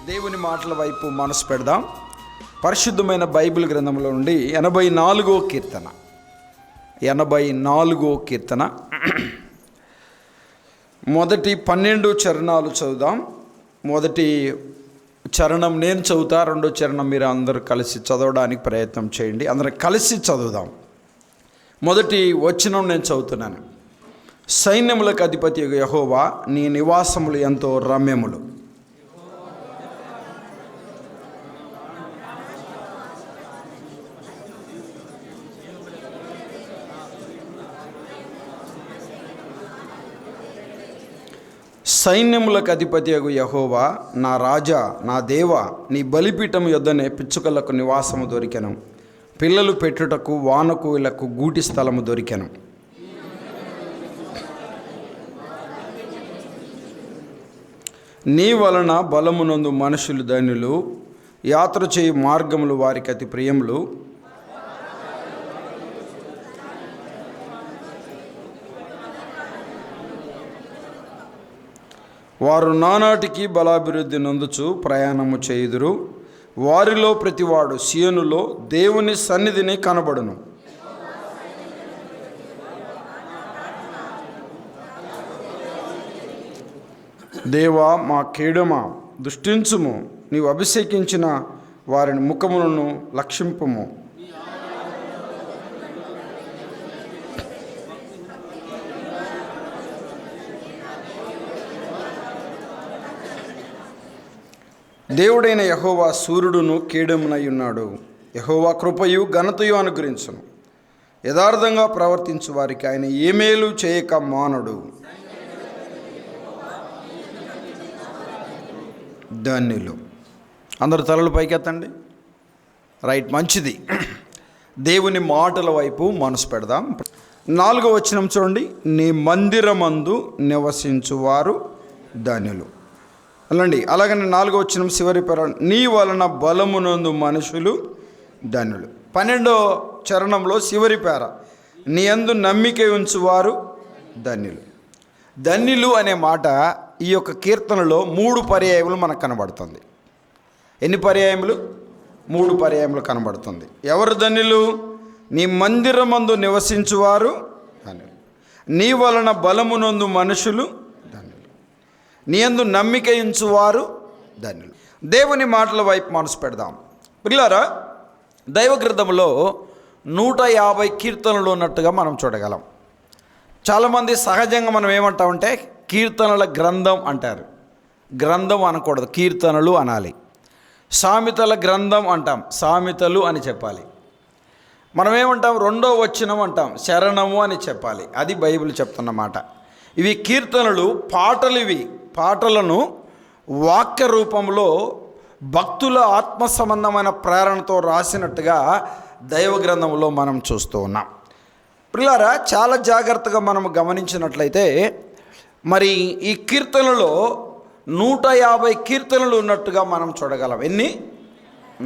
దేవుని మాటల వైపు మనసు పెడదాం. పరిశుద్ధమైన బైబిల్ గ్రంథంలో నుండి 84వ కీర్తన మొదటి 12 చరణాలు చదువుదాం. మొదటి చరణం నేను చదువుతా, రెండో చరణం మీరు అందరూ కలిసి చదవడానికి ప్రయత్నం చేయండి. అందరం కలిసి చదువుదాం. మొదటి వచనం నేను చదువుతున్నాను. సైన్యములకు అధిపతి యెహోవా, నీ నివాసములు ఎంతో రమ్యములు. సైన్యములకు అధిపతి యెహోవా, నా రాజా, నా దేవా, నీ బలిపీఠం యొద్దనే పిచ్చుకలకు నివాసము దొరికెను, పిల్లలు పెట్టుటకు వానకోయిలకు గూటి స్థలము దొరికెను. నీ వలన బలమునందు మనుషులు ధన్యులు, యాత్ర చేయు మార్గములు వారికి అతి ప్రియములు. వారు నానాటికి బలాభివృద్ధి నొందుచు ప్రయాణము చేయుదురు. వారిలో ప్రతివాడు సియోనులో దేవుని సన్నిధిని కనబడును. దేవా, మా కేడమా, దృష్టించుము, నీవు అభిషేకించిన వారిని ముఖములను లక్షింపుము. దేవుడైన యెహోవా సూర్యుడును కేడమునై ఉన్నాడు. యెహోవా కృపయు ఘనతయు అనుగ్రహించును. యథార్థంగా ప్రవర్తించు వారికి ఆయన ఏ మేలు చేయక మానడు. ధన్యులు. అందరు తలలు పైకెత్తండి. రైట్, మంచిది. దేవుని మాటల వైపు మనసు పెడదాం. 4వ వచనం చూడండి. నీ మందిరమందు నివసించువారు ధన్యులు. అలాండి. అలాగని 4వ వచనం చివరి పేర, నీ వలన బలమునందు మనుషులు ధన్యులు. 12వ చరణంలో చివరి పేర, నీ యందు నమ్మిక ఉంచువారు ధన్యులు. ధన్యులు అనే మాట ఈ యొక్క కీర్తనలో 3 పర్యాయములు మనకు కనబడుతుంది. ఎన్ని పర్యాయములు? 3 పర్యాయములు కనబడుతుంది. ఎవరు ధన్యులు? నీ మందిరమందు నివసించువారు ధన్యులు, నీ వలన బలమునందు మనుషులు ధన్యులు, నీ యందు నమ్మిక ఉంచువారు ధన్యులు. దేవుని మాటల వైపు మనసు పెడదాం. పిల్లారా, దైవ గ్రంథంలో 150 కీర్తనలు ఉన్నట్టుగా మనం చూడగలం. చాలామంది సహజంగా మనం ఏమంటామంటే కీర్తనల గ్రంథం అంటారు. గ్రంథం అనకూడదు, కీర్తనలు అనాలి. సామెతల గ్రంథం అంటాం, సామెతలు అని చెప్పాలి. మనం ఏమంటాం? 2వ వచనం అంటాం, శరణము అని చెప్పాలి. అది బైబిల్ చెప్తున్నమాట. ఇవి కీర్తనలు, పాటలు. ఇవి పాటలను వాక్య రూపంలో భక్తుల ఆత్మ సంబంధమైన ప్రేరణతో రాసినట్టుగా దైవ గ్రంథంలో మనం చూస్తూ ఉన్నాం. పిల్లారా, చాలా జాగ్రత్తగా మనం గమనించినట్లయితే మరి ఈ కీర్తనలో 150 కీర్తనలు ఉన్నట్టుగా మనం చూడగలం. ఎన్ని?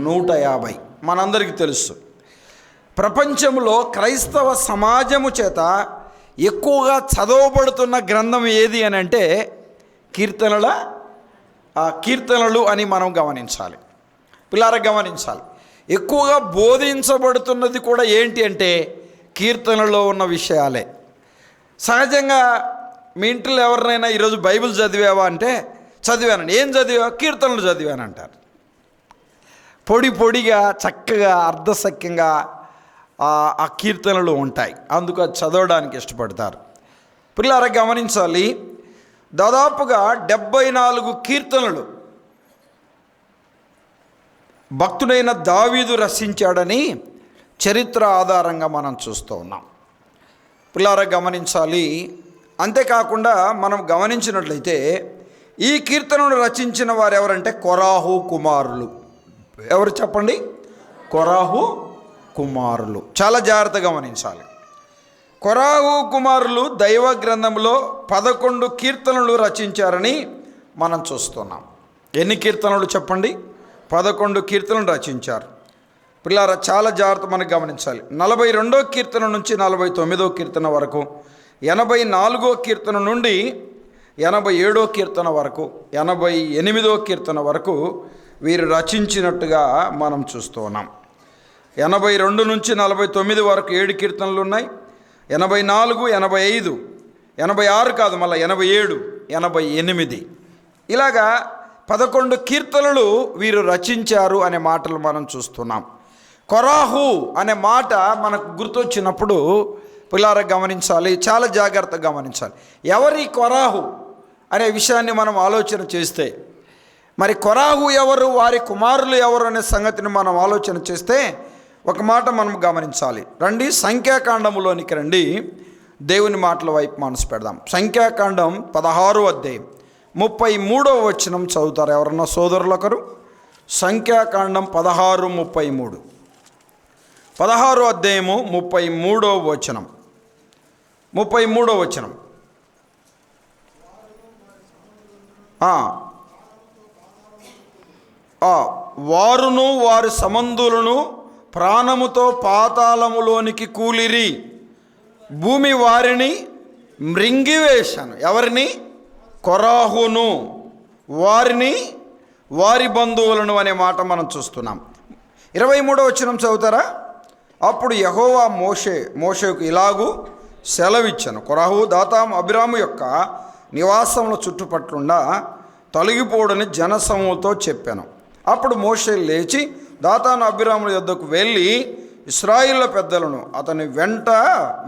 150. మనందరికీ తెలుసు, ప్రపంచంలో క్రైస్తవ సమాజము చేత ఎక్కువగా చదవబడుతున్న గ్రంథం ఏది అని అంటే కీర్తనలు అని మనం గమనించాలి. పిల్లారా, గమనించాలి. ఎక్కువగా బోధించబడుతున్నది కూడా ఏంటి అంటే కీర్తనలో ఉన్న విషయాలే. సహజంగా మీ ఇంట్లో ఎవరినైనా ఈరోజు బైబిల్ చదివావా అంటే చదివానండి. ఏం చదివా? కీర్తనలు చదివాను అంటారు. పొడిగా చక్కగా అర్ధసఖ్యంగా ఆ కీర్తనలు ఉంటాయి. అందుకు అది చదవడానికి ఇష్టపడతారు. పిల్లారా, గమనించాలి. దాదాపుగా 74 కీర్తనలు భక్తుడైన దావీదు రచించాడని చరిత్ర ఆధారంగా మనం చూస్తూ ఉన్నాం. పిల్లారా, గమనించాలి. అంతేకాకుండా మనం గమనించినట్లయితే ఈ కీర్తనను రచించిన వారు ఎవరంటే కొరాహు కుమారులు. ఎవరు చెప్పండి? కొరాహు కుమారులు. చాలా జాగ్రత్తగా గమనించాలి. కొరాహు కుమారులు దైవ గ్రంథంలో 11 కీర్తనలు రచించారని మనం చూస్తున్నాం. ఎన్ని కీర్తనలు చెప్పండి? 11 కీర్తనలు రచించారు. పిల్లారా, చాలా జాగ్రత్త మనం గమనించాలి. 42వ కీర్తన నుంచి 49వ కీర్తన వరకు, 84వ కీర్తన నుండి 87వ కీర్తన వరకు 88వ కీర్తన వరకు వీరు రచించినట్టుగా మనం చూస్తూ ఉన్నాం. 82 నుంచి 49 వరకు 7 కీర్తనలు ఉన్నాయి. 84, 85, 86 కాదు, మళ్ళీ 87, 88 ఇలాగా 11 కీర్తనలు వీరు రచించారు అనే మాటలు మనం చూస్తున్నాం. కొరాహు అనే మాట మనకు గుర్తొచ్చినప్పుడు పిల్లారా గమనించాలి, చాలా జాగ్రత్తగా గమనించాలి. ఎవరి కొరాహు అనే విషయాన్ని మనం ఆలోచన చేస్తే, మరి కొరాహు ఎవరు, వారి కుమారులు ఎవరు అనే సంగతిని మనం ఆలోచన చేస్తే ఒక మాట మనం గమనించాలి. రండి సంఖ్యాకాండములోనికి రండి, దేవుని మాటల వైపు మనసు పెడదాం. సంఖ్యాకాండం 16వ అధ్యాయం 33వ వచనం చదువుతారు ఎవరన్నా సోదరులు ఒకరు? సంఖ్యాకాండం 16:33, 16వ అధ్యాయము 33వ వచనం. 33వ వచనం. వారును వారి సంబంధులను ప్రాణముతో పాతాళములోనికి కూలిరి, భూమి వారిని మృంగివేశాను. ఎవరిని? కొరాహును, వారిని, వారి బంధువులను అనే మాట మనం చూస్తున్నాం. 23వ వచనం చదువుతారా? అప్పుడు యెహోవా మోషేకు ఇలాగూ సెలవిచ్చాను, కొరాహు దాతాం అబీరాము యొక్క నివాసముల చుట్టుపట్లుండా తొలగిపోడని జనసమూహంతో చెప్పాను. అప్పుడు మోషే లేచి దాతాను అబీరాముల యొద్దకు వెళ్ళి ఇశ్రాయేలు పెద్దలను అతని వెంట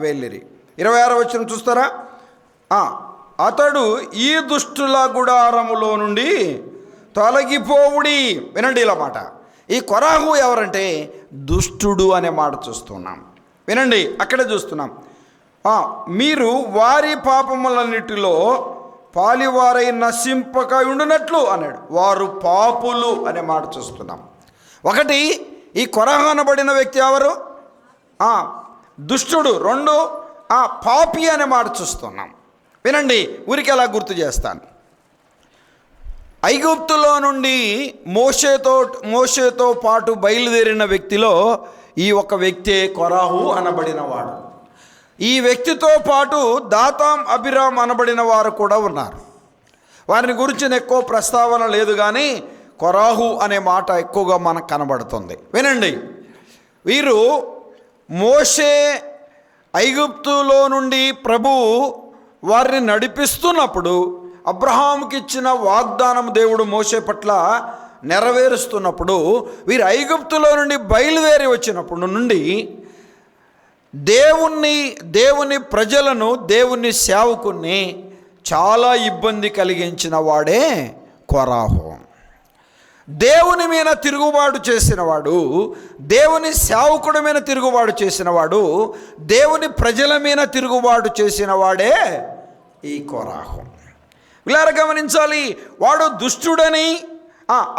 వెళ్ళిరి. 26వ వచనం చూస్తారా? అతడు ఈ దుష్టుల గుడారములో నుండి తొలగిపోవుడి. వినండి ఇలా మాట. ఈ కొరాహు ఎవరంటే దుష్టుడు అనే మాట చూస్తున్నాం. వినండి, అక్కడే చూస్తున్నాం. మీరు వారి పాపములన్నిటిలో పాలివారై నశింపక ఉండునట్లు అన్నాడు. వారు పాపులు అనే మాట చూస్తున్నాం. ఒకటి, ఈ కొరాహు అనబడిన వ్యక్తి ఎవరు? దుష్టుడు. 2, పాపి అనే మాట చూస్తున్నాం. వినండి, ఊరికి ఎలా గుర్తు చేస్తాను. ఐగుప్తులో నుండి మోషేతో పాటు బయలుదేరిన వ్యక్తిలో ఈ ఒక వ్యక్తే కొరాహు అనబడినవాడు. ఈ వ్యక్తితో పాటు దాతాం అబీరాం అనబడిన వారు కూడా ఉన్నారు. వారిని గురించి ఎక్కువ ప్రస్తావన లేదు, కానీ కొరాహు అనే మాట ఎక్కువగా మనకు కనబడుతుంది. వినండి, వీరు మోషే ఐగుప్తులో నుండి ప్రభువు వారిని నడిపిస్తున్నప్పుడు, అబ్రహాముకి ఇచ్చిన వాగ్దానం దేవుడు మోషే పట్ల నెరవేరుస్తున్నప్పుడు, వీరు ఐగుప్తులో నుండి బయలుదేరి వచ్చినప్పుడు నుండి దేవుని ప్రజలను, దేవుని సేవకుని చాలా ఇబ్బంది కలిగించిన వాడే కొరాహు. దేవుని మీద తిరుగుబాటు చేసినవాడు, దేవుని సేవకుడి మీద తిరుగుబాటు చేసినవాడు, దేవుని ప్రజల మీద తిరుగుబాటు చేసిన వాడే ఈ కొరాహు. ఇలా గమనించాలి. వాడు దుష్టుడని,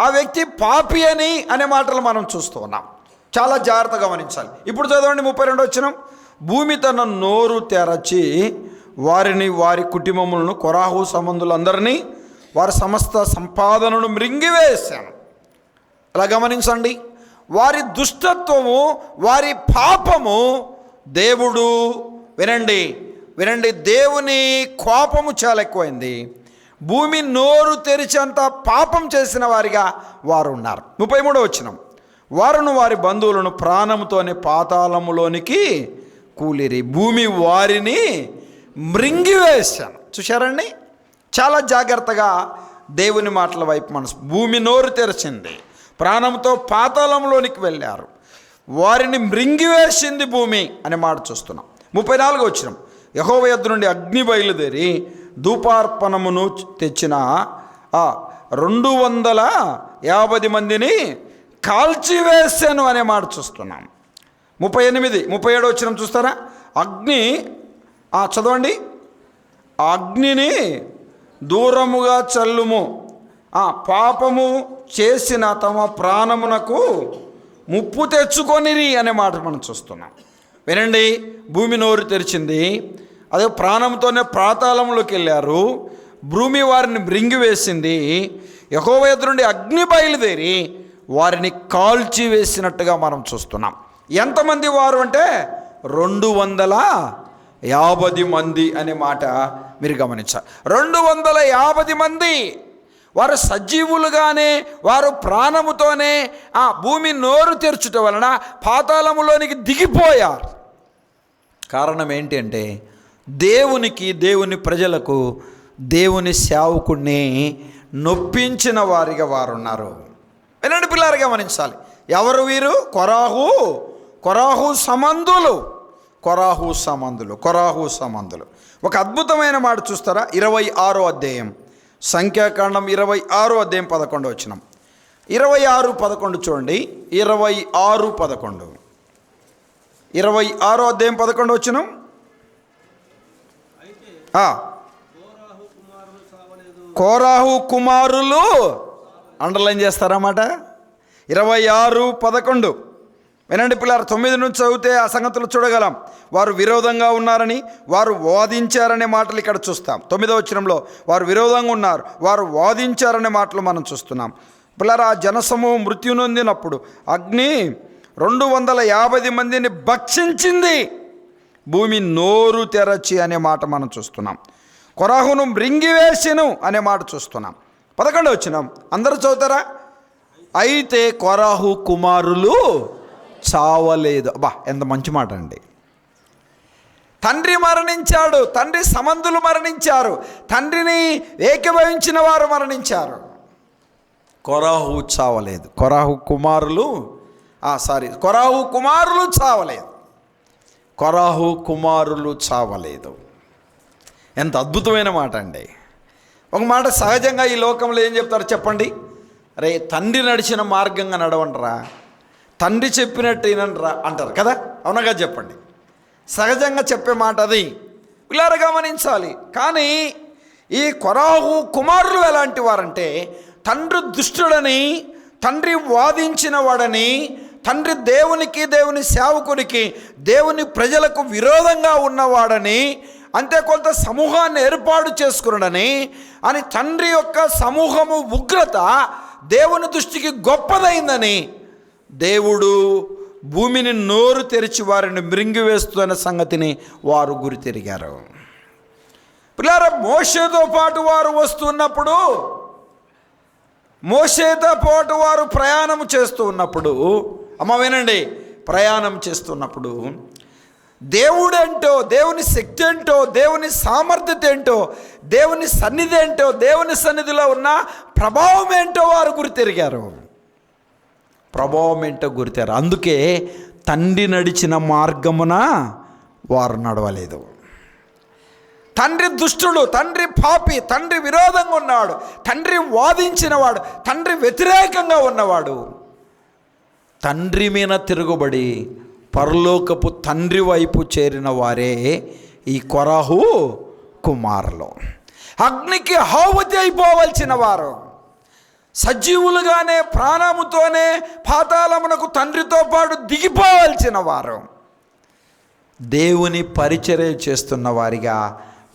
ఆ వ్యక్తి పాపి అని అనే మాటలు మనం చూస్తూ ఉన్నాం. చాలా జాగ్రత్తగా గమనించాలి. ఇప్పుడు చదవండి 32వ వచనం. భూమి తన నోరు తెరచి వారిని, వారి కుటుంబములను, కొరాహు సంబంధులందరినీ, వారి సమస్త సంపాదనను మృంగివేశాను. అలా గమనించండి. వారి దుష్టత్వము, వారి పాపము దేవుడు, వినండి, దేవుని కోపము చాలా ఎక్కువైంది. భూమి నోరు తెరిచేంత పాపం చేసిన వారిగా వారు ఉన్నారు. 33వ వచనం. వారును వారి బంధువులను ప్రాణముతోనే పాతాళములోనికి కూలిరి, భూమి వారిని మృంగివేశాను. చూశారండి, చాలా జాగ్రత్తగా దేవుని మాటల వైపు మనసు. భూమి నోరు తెరిచింది, ప్రాణంతో పాతాళంలోనికి వెళ్ళారు, వారిని మృంగివేసింది భూమి అనే మాట చూస్తున్నాం. 34వ వచనం. యెహోవా యొద్ద నుండి అగ్ని బయలుదేరి ధూపార్పణమును తెచ్చిన 250 మందిని కాల్చివేశాను అనే మాట చూస్తున్నాం. 37వ వచనం చూస్తారా? అగ్ని, చదవండి. అగ్నిని దూరముగా చల్లుము, పాపము చేసిన తమ ప్రాణమునకు ముప్పు తెచ్చుకొనిరి అనే మాట మనం చూస్తున్నాం. వినండి, భూమి నోరు తెరిచింది, అదే ప్రాణంతోనే పాతాళంలోకి వెళ్ళారు, భూమి వారిని మృంగివేసింది. యెహోవా యొద్ద నుండి అగ్ని బయలుదేరి వారిని కాల్చి వేసినట్టుగా మనం చూస్తున్నాం. ఎంతమంది వారు అంటే 50 మంది అనే మాట మీరు గమనించాలి. 250 మంది వారు సజీవులుగానే, వారు ప్రాణముతోనే ఆ భూమి నోరు తెరుచుట వలన పాతాళములోనికి దిగిపోయారు. కారణం ఏంటి అంటే దేవుని ప్రజలకు దేవుని సేవకుడిని నొప్పించిన వారిగా వారు ఉన్నారు. వినండి పిల్లలు, గమనించాలి. ఎవరు వీరు? కొరాహు సమందులు. ఒక అద్భుతమైన మాట చూస్తారా? 26వ అధ్యాయం, సంఖ్యాకాండం 26వ అధ్యాయం 11వ వచనం. 26:11 చూడండి. 26:11, 26వ అధ్యాయం 11వ వచనం. కోరాహు కుమారులు అండర్లైన్ చేస్తారన్నమాట. 26:11 వినండి పిల్లలు. 9 నుంచి చదివితే ఆ సంగతులు చూడగలం. వారు విరోధంగా ఉన్నారని, వారు వాదించారనే మాటలు ఇక్కడ చూస్తాం. 9వ వచనంలో వారు విరోధంగా ఉన్నారు, వారు వాదించారనే మాటలు మనం చూస్తున్నాం. పిల్లలు, ఆ జనసమూహం మృత్యు నొందినప్పుడు అగ్ని 250 మందిని భక్షించింది, భూమి నోరు తెరచి అనే మాట మనం చూస్తున్నాం. కొరాహును మృంగివేసెను అనే మాట చూస్తున్నాం. 11వ వచనం అందరూ చదువుతారా? అయితే కొరాహు కుమారులు చావలేదు. అబ్బా, ఎంత మంచి మాట అండి. తండ్రి మరణించాడు, తండ్రి సమంధులు మరణించారు, తండ్రిని ఏకీభవించిన వారు మరణించారు. కొరాహు చావలేదు. కొరాహు కుమారులు చావలేదు. ఎంత అద్భుతమైన మాట అండి. ఒక మాట సహజంగా ఈ లోకంలో ఏం చెప్తారు చెప్పండి? అరే, తండ్రి నడిచిన మార్గంగా నడవండిరా, తండ్రి చెప్పినట్టు వినండిరా అంటారు కదా. అవునగా చెప్పండి. సహజంగా చెప్పే మాట అది. పిల్లలు గమనించాలి. కానీ ఈ కొరాహు కుమారులు ఎలాంటి వారంటే, తండ్రి దుష్టుడని, తండ్రి వాదించిన వాడని, తండ్రి దేవునికి, దేవుని సేవకునికి, దేవుని ప్రజలకు విరోధంగా ఉన్నవాడని, అంతే కొంత సమూహాన్ని ఏర్పాటు చేసుకున్నాడని అని తండ్రి యొక్క సమూహము ఉగ్రత దేవుని దృష్టికి గొప్పదైందని దేవుడు భూమిని నోరు తెరిచి వారిని మృంగివేస్తున్న సంగతిని వారు గురితెరిగారు. పిల్లరా, మోషేతో పాటు వారు వస్తున్నప్పుడు, మోషేతో పాటు వారు ప్రయాణం చేస్తూ ఉన్నప్పుడు, అమ్మ వినండి, ప్రయాణం చేస్తున్నప్పుడు దేవుడేంటో, దేవుని శక్తి ఏంటో, దేవుని సామర్థ్యత ఏంటో, దేవుని సన్నిధి ఏంటో, దేవుని సన్నిధిలో ఉన్న ప్రభావం ఏంటో వారు గురితెరిగారు. అందుకే తండ్రి నడిచిన మార్గమున వారు నడవలేదు. తండ్రి దుష్టుడు, తండ్రి పాపి, తండ్రి విరోధంగా ఉన్నాడు, తండ్రి వాదించినవాడు, తండ్రి వ్యతిరేకంగా ఉన్నవాడు, తండ్రి మీద తిరుగుబడి పరలోకపు తండ్రి వైపు చేరిన వారే ఈ కొరాహు కుమారులు. అగ్నికి ఆహుతి అయిపోవలసిన వారు, సజీవులుగానే ప్రాణముతోనే పాతాళమునకు తండ్రితో పాటు దిగిపోవలసిన వారు, దేవుని పరిచర్య చేస్తున్న వారిగా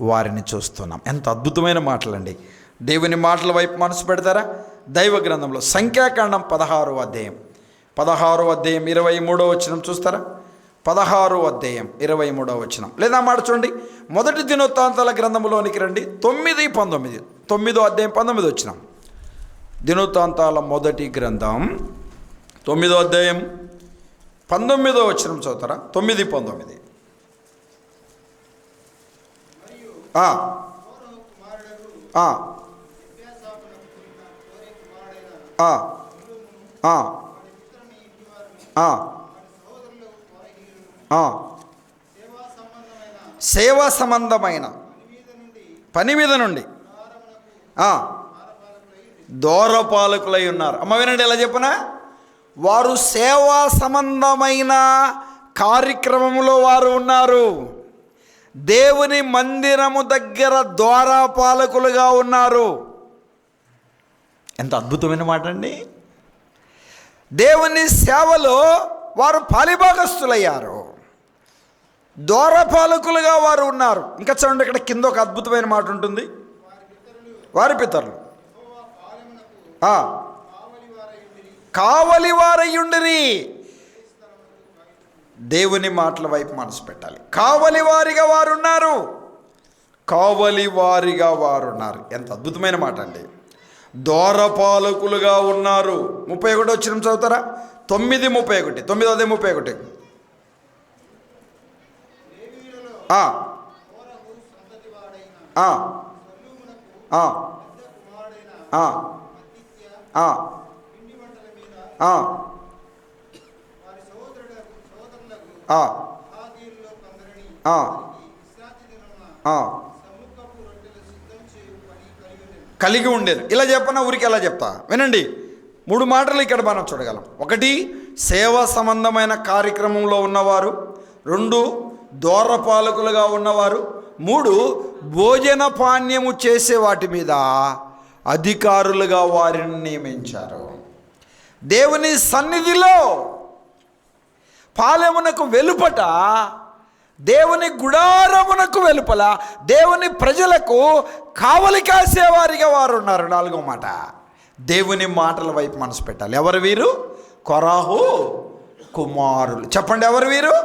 వారిని చూస్తున్నాం. ఎంత అద్భుతమైన మాటలండి. దేవుని మాటల వైపు మనసు పెడతారా? దైవ గ్రంథంలో సంఖ్యాకాండం 16వ అధ్యాయం 23వ వచనం చూస్తారా? 16వ అధ్యాయం 23వ వచనం. లేదా మాట చూడండి, మొదటి దినవృత్తాంతాల గ్రంథంలోనికి రండి. 9:19, 9వ అధ్యాయం 19వ వచనం. దినవృత్తాంతాల మొదటి గ్రంథం 9వ అధ్యాయం 19వ వచనం చదువుతారా? 9:19. సేవా సంబంధమైన పని మీద నుండి దూరపాలకులై ఉన్నారు. అమ్మ వినండి, ఎలా చెప్పనా? వారు సేవా సంబంధమైన కార్యక్రమంలో వారు ఉన్నారు. దేవుని మందిరము దగ్గర ద్వారపాలకులుగా ఉన్నారు. ఎంత అద్భుతమైన మాట అండి. దేవుని సేవలో వారు పాలిభాగస్తులయ్యారు, ద్వారపాలకులుగా వారు ఉన్నారు. ఇంకా చూడండి, ఇక్కడ కింద ఒక అద్భుతమైన మాట ఉంటుంది. వారి పితరులు కావలివారయ్యుండిరి, దేవుని మాటల వైపు మనసు పెట్టాలి. కావలి వారిగా వారున్నారు, కావలి వారిగా వారున్నారు. ఎంత అద్భుతమైన మాట అండి. ద్వారపాలకులుగా ఉన్నారు. 31 వచనం చదువుతారా? 9:31, 9:31. ఆ ఆ ఆ ఆ కలిగి ఉండేది. ఇలా చెప్పనా? ఊరికి ఎలా చెప్తా వినండి. 3 మాటలు ఇక్కడ మనం చూడగలం. 1, సేవా సంబంధమైన కార్యక్రమంలో ఉన్నవారు. 2, ద్వారపాలకులుగా ఉన్నవారు. 3, భోజన పానీయము చేసే వాటి మీద అధికారులుగా వారిని నియమించారు. దేవుని సన్నిధిలో పాలెమునకు వెలుపట, దేవుని గుడారమునకు వెలుపల దేవుని ప్రజలకు కావలి కాసేవారిగా వారు ఉన్నారు. 4వ మాట, దేవుని మాటల వైపు మనసు పెట్టాలి. ఎవరు వీరు? కొరాహు కుమారులు. చెప్పండి, ఎవరు వీరు?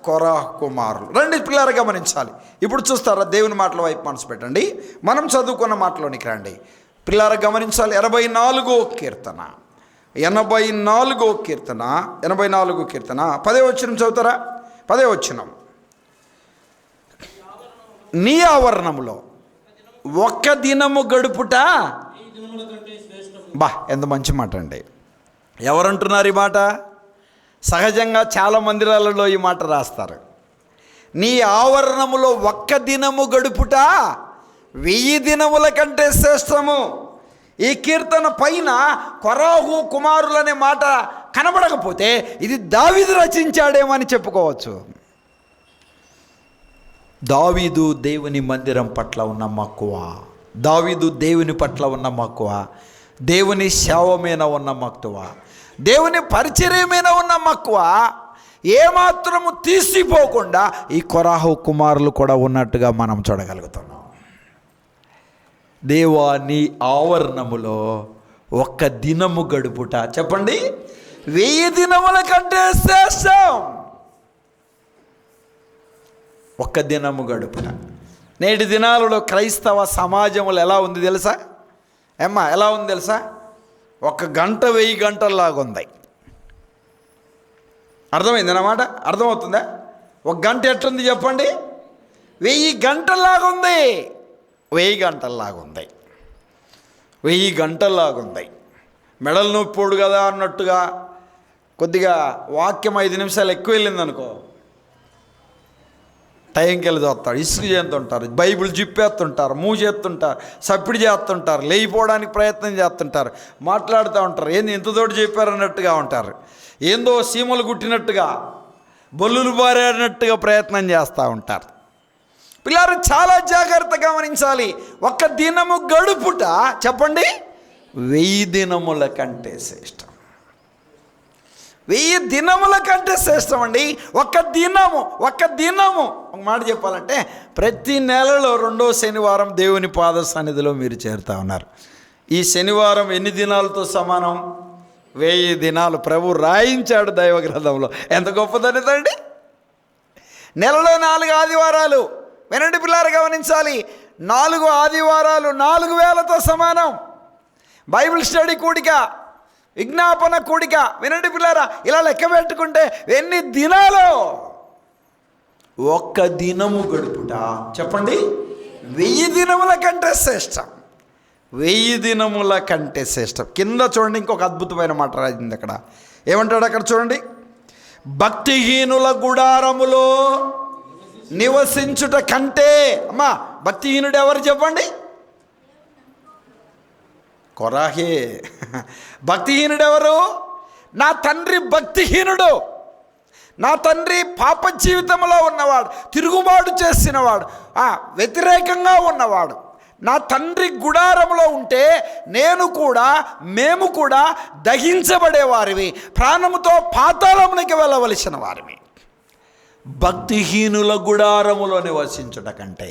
కొరాహు కుమారులు. రండి పిల్లలు గమనించాలి. ఇప్పుడు చూస్తారా? దేవుని మాటల వైపు మనసు పెట్టండి. మనం చదువుకున్న మాటలోనికి రండి. పిల్లలు గమనించాలి. 84వ కీర్తన 10వ వచనం చదువుతారా? 10వ వచనం. నీ ఆవరణములో ఒక్క దినము గడుపుట. బా, ఎంత మంచి మాట అండి. ఎవరంటున్నారు ఈ మాట? సహజంగా చాలా మందిరాలలో ఈ మాట రాస్తారు. నీ ఆవరణములో ఒక్క దినము గడుపుట 1000 దినముల కంటే శ్రేష్టము. ఈ కీర్తన పైన కొరాహు కుమారులనే మాట కనబడకపోతే ఇది దావీదు రచించాడేమో అని చెప్పుకోవచ్చు. దావీదు దేవుని మందిరం పట్ల ఉన్న మక్కువ, దావీదు దేవుని పట్ల ఉన్న మక్కువ, దేవుని సేవ మీద ఉన్న మక్కువ, దేవుని పరిచర్య మీద ఉన్న మక్కువ ఏమాత్రము తీసిపోకుండా ఈ కొరాహు కుమారులు కూడా ఉన్నట్టుగా మనం చూడగలుగుతున్నాం. దేవా, నీ ఆవరణములో ఒక్క దినము గడుపుట. చెప్పండి, 1000 దినముల కంటే శ్రేష్టం. ఒక్క దినము గడుపుట. నేటి దినాలలో క్రైస్తవ సమాజంలో ఎలా ఉంది తెలుసా? ఎలా ఉంది తెలుసా? 1 గంట 1000 గంటల్లాగా ఉంది. అర్థమైంది అన్నమాట? అర్థమవుతుందా? 1 గంట ఎట్లుంది చెప్పండి? 1000 గంటల్లాగా ఉంది. 1000 గంటల్లాగా ఉంది. 1000 గంటల్లాగా మెడలు నొప్పోడు కదా అన్నట్టుగా కొద్దిగా వాక్యం 5 నిమిషాలు ఎక్కువ వెళ్ళిందనుకో, టైంకి వెళ్ళి చూస్తాడు, ఇసుగు చేస్తుంటారు, బైబిల్ జిప్పేస్తుంటారు, మూసేస్తుంటారు, సప్పిడి చేస్తుంటారు, లేయిపోవడానికి ప్రయత్నం చేస్తుంటారు, మాట్లాడుతూ ఉంటారు. ఏంది ఇంతతోటి చెప్పారన్నట్టుగా ఉంటారు, ఏందో సీమలు గుట్టినట్టుగా బొల్లులు బారేనట్టుగా ప్రయత్నం చేస్తూ ఉంటారు. పిల్లలు చాలా జాగ్రత్తగా గమనించాలి. 1 దినము గడుపుట చెప్పండి 1000 దినముల కంటే శ్రేష్టం. 1000 దినముల కంటే శ్రేష్టం అండి. 1 దినము ఒక మాట చెప్పాలంటే ప్రతి నెలలో 2వ శనివారం దేవుని పాద సన్నిధిలో మీరు చేరుతా ఉన్నారు. ఈ శనివారం ఎన్ని దినాలతో సమానం? 1000 దినాలు ప్రభు రాయించాడు దైవ గ్రంథంలో. ఎంత గొప్పదనిదండి. నెలలో 4 ఆదివారాలు. వినండి పిల్లలు గమనించాలి. 4 ఆదివారాలు 4000తో సమానం. బైబిల్ స్టడీ కూడిక, విజ్ఞాపన కూడిక. వినండి పిల్లారా, ఇలా లెక్క పెట్టుకుంటే ఎన్ని దినాలు? 1 దినము గడుపుట చెప్పండి 1000 దినముల కంటే శ్రేష్టం. 1000 దినముల కంటే శ్రేష్టం. కింద చూడండి, ఇంకొక అద్భుతమైన మాట రాసింది అక్కడ. ఏమంటాడు అక్కడ చూడండి, భక్తిహీనుల గుడారములో నివసించుట కంటే. అమ్మా, భక్తిహీనుడు ఎవరు చెప్పండి? కొరాహే. భక్తిహీనుడు ఎవరు? నా తండ్రి భక్తిహీనుడు. నా తండ్రి పాప జీవితంలో ఉన్నవాడు, తిరుగుబాటు చేసినవాడు, వ్యతిరేకంగా ఉన్నవాడు. నా తండ్రి గుడారంలో ఉంటే మేము కూడా దహించబడేవారివి, ప్రాణముతో పాతాళమునికి వెళ్ళవలసిన వారివి. భక్తిహీనుల గుడారములో నివసించుట కంటే.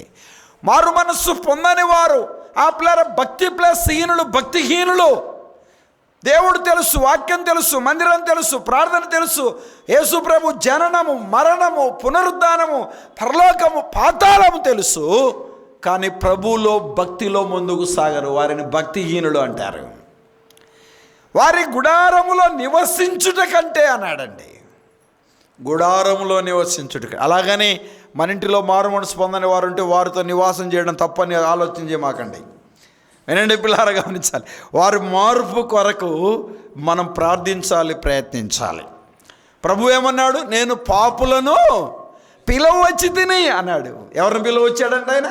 మారు మనస్సు పొందని వారు, ఆ పిల్లల భక్తి ప్లస్ హీనులు, భక్తిహీనులు. దేవుడు తెలుసు, వాక్యం తెలుసు, మందిరం తెలుసు, ప్రార్థన తెలుసు, యేసు ప్రభు జననము, మరణము, పునరుద్ధానము, పరలోకము, పాతాళము తెలుసు. కానీ ప్రభువులో భక్తిలో ముందుకు సాగరు. వారిని భక్తిహీనులు అంటారు. వారి గుడారములో నివసించుట కంటే అన్నాడండి, గుడారములో నివసించుట. అలాగని మన ఇంటిలో మారు మనసు పొందని వారు ఉంటే వారితో నివాసం చేయడం తప్పని ఆలోచన చేయమాకండి. వినండి పిల్లారా, గమనించాలి. వారి మార్పు కొరకు మనం ప్రార్థించాలి, ప్రయత్నించాలి. ప్రభు ఏమన్నాడు? నేను పాపులను పిలవచ్చి తిని అన్నాడు. ఎవరిని పిలవచ్చాడంటే ఆయన?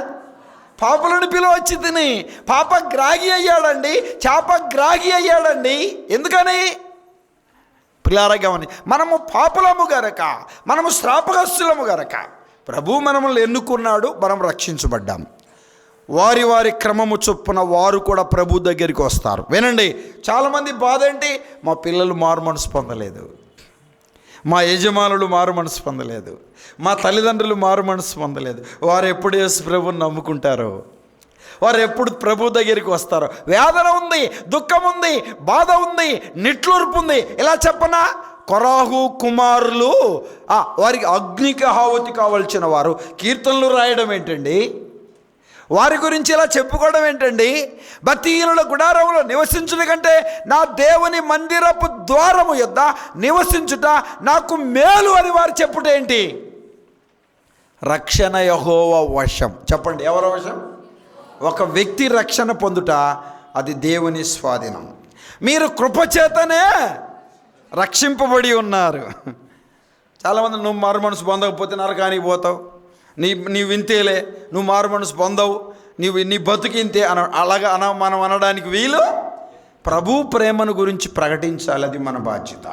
పాపులను పిలవచ్చి తిని. పాపగ్రాహి అయ్యాడండి, శాపగ్రాహి అయ్యాడండి. ఎందుకని? పిల్లారా గమని, మనము పాపులము గనక, మనము శ్రాపగ్రస్తులము గనక ప్రభు మనల్ని ఎన్నుకున్నాడు, మనం రక్షించబడ్డాం. వారి వారి క్రమము చొప్పున వారు కూడా ప్రభు దగ్గరికి వస్తారు. వినండి, చాలామంది బాధ ఏంటి? మా పిల్లలు మారు మనసు పొందలేదు, మా యజమానులు మారు మనసు పొందలేదు, మా తల్లిదండ్రులు మారు మనసు పొందలేదు. వారు ఎప్పుడు యేసు ప్రభువుని నమ్ముకుంటారో, వారు ఎప్పుడు ప్రభు దగ్గరికి వస్తారో. వేదన ఉంది, దుఃఖం ఉంది, బాధ ఉంది, నిట్లూర్పు ఉంది. ఇలా చెప్పనా? కొరాహు కుమారులు వారికి అగ్నికి ఆహుతి కావాల్సిన వారు కీర్తనలు రాయడం ఏంటండి? వారి గురించి ఇలా చెప్పుకోవడం ఏంటండి? భక్తిహీనుల గుడారములో నివసించుట కంటే నా దేవుని మందిరపు ద్వారము యొద్ద నివసించుట నాకు మేలు అని వారు చెప్పుట ఏంటి? రక్షణ యెహోవా వశం. చెప్పండి, ఎవరి వశం? ఒక వ్యక్తి రక్షణ పొందుట అది దేవుని స్వాధీనం. మీరు కృపచేతనే రక్షింపబడి ఉన్నారు. చాలామంది నువ్వు మారు మనసు పొందకపోతే నరకానికి పోతావు, నీ వింతేలే, నువ్వు మారు మనసు పొందవు, నీ బతుకింతే అలాగా మనం అనడానికి వీలు. ప్రభు ప్రేమను గురించి ప్రకటించాలి, అది మన బాధ్యత.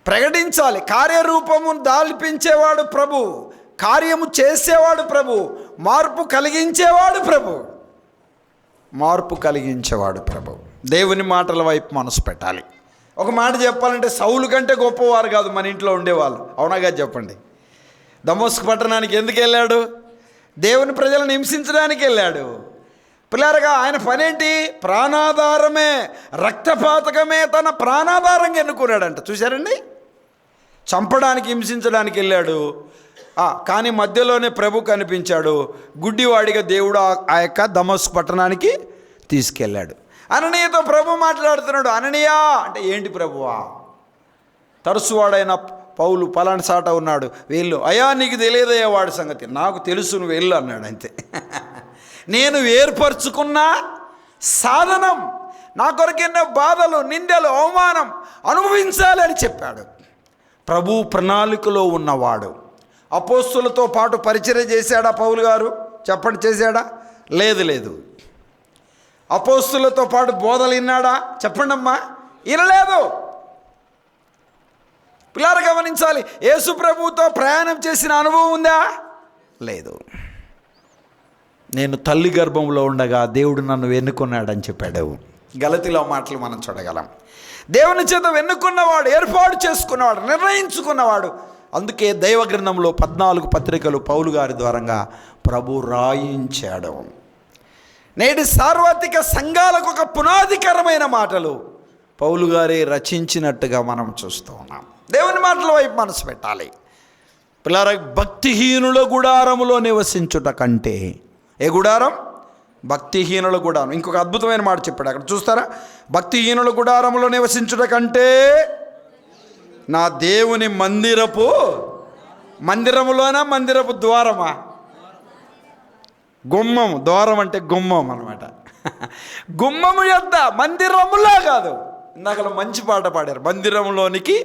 ప్రకటించాలి. కార్యరూపమును దాల్పించేవాడు ప్రభు, కార్యము చేసేవాడు ప్రభు, మార్పు కలిగించేవాడు ప్రభు, మార్పు కలిగించేవాడు ప్రభు. దేవుని మాటల వైపు మనసు పెట్టాలి. ఒక మాట చెప్పాలంటే సౌలు కంటే గొప్పవారు కాదు మన ఇంట్లో ఉండేవాళ్ళు. అవునాగా చెప్పండి. దమస్కు పట్టణానికి ఎందుకు వెళ్ళాడు? దేవుని ప్రజలను హింసించడానికి వెళ్ళాడు. పిల్లరగా ఆయన పనేంటి? ప్రాణాధారమే, రక్తపాతకమే తన ప్రాణాధారంగా ఎన్నుకున్నాడంట. చూశారండి? చంపడానికి, హింసించడానికి వెళ్ళాడు. కానీ మధ్యలోనే ప్రభు కనిపించాడు. గుడ్డివాడిగా దేవుడు ఆ యొక్క దమస్కు పట్టణానికి తీసుకెళ్ళాడు. అననీయతో ప్రభు మాట్లాడుతున్నాడు. అననీయా అంటే ఏంటి ప్రభువా? తరచువాడైన పౌలు పలానా సాట ఉన్నాడు, వెళ్ళు. అయ్యా నీకు తెలియదయ్యా వాడి సంగతి. నాకు తెలుసు, నువ్వు వెళ్ళు అన్నాడు. అంతే. నేను ఏర్పరచుకున్న సాధనం, నా కొరకెన్నో బాధలు, నిందలు, అవమానం అనుభవించాలి అని చెప్పాడు. ప్రభు ప్రణాళికలో ఉన్నవాడు. అపోస్తులతో పాటు పరిచర్య చేశాడా పౌలు గారు? చెప్పండి, చేశాడా? లేదు. అపోస్తులతో పాటు బోధలు విన్నాడా? చెప్పండి అమ్మా, వినలేదు. పిల్లలు గమనించాలి. యేసు ప్రభువుతో ప్రయాణం చేసిన అనుభవం ఉందా? లేదు. నేను తల్లి గర్భంలో ఉండగా దేవుడు నన్ను ఎన్నుకున్నాడని చెప్పాడు. గలతీలో మాటలు మనం చూడగలం. దేవుని చేత ఎన్నుకున్నవాడు, ఏర్పాటు చేసుకున్నవాడు, నిర్ణయించుకున్నవాడు. అందుకే దైవ గ్రంథంలో 14 పత్రికలు పౌలు గారి ద్వారంగా ప్రభు రాయించాడు. నేటి సార్వత్రిక సంఘాలకు ఒక పునాదికరమైన మాటలు పౌలు గారే రచించినట్టుగా మనం చూస్తూ ఉన్నాం. దేవుని మాటల వైపు మనసు పెట్టాలి. పిల్లల భక్తిహీనుల గుడారములో నివసించుట కంటే, ఏ గుడారం? భక్తిహీనుల గుడారం. ఇంకొక అద్భుతమైన మాట చెప్పాడు అక్కడ, చూస్తారా? భక్తిహీనుల గుడారములో నివసించుట కంటే నా దేవుని మందిరములోనా, మందిరపు ద్వారమా? గుమ్మం, ద్వారం అంటే గుమ్మం అన్నమాట. గుమ్మము యొద్ద, మందిరములా కాదు. ఇందాక మంచి పాట పాడారు, మందిరంలోనికి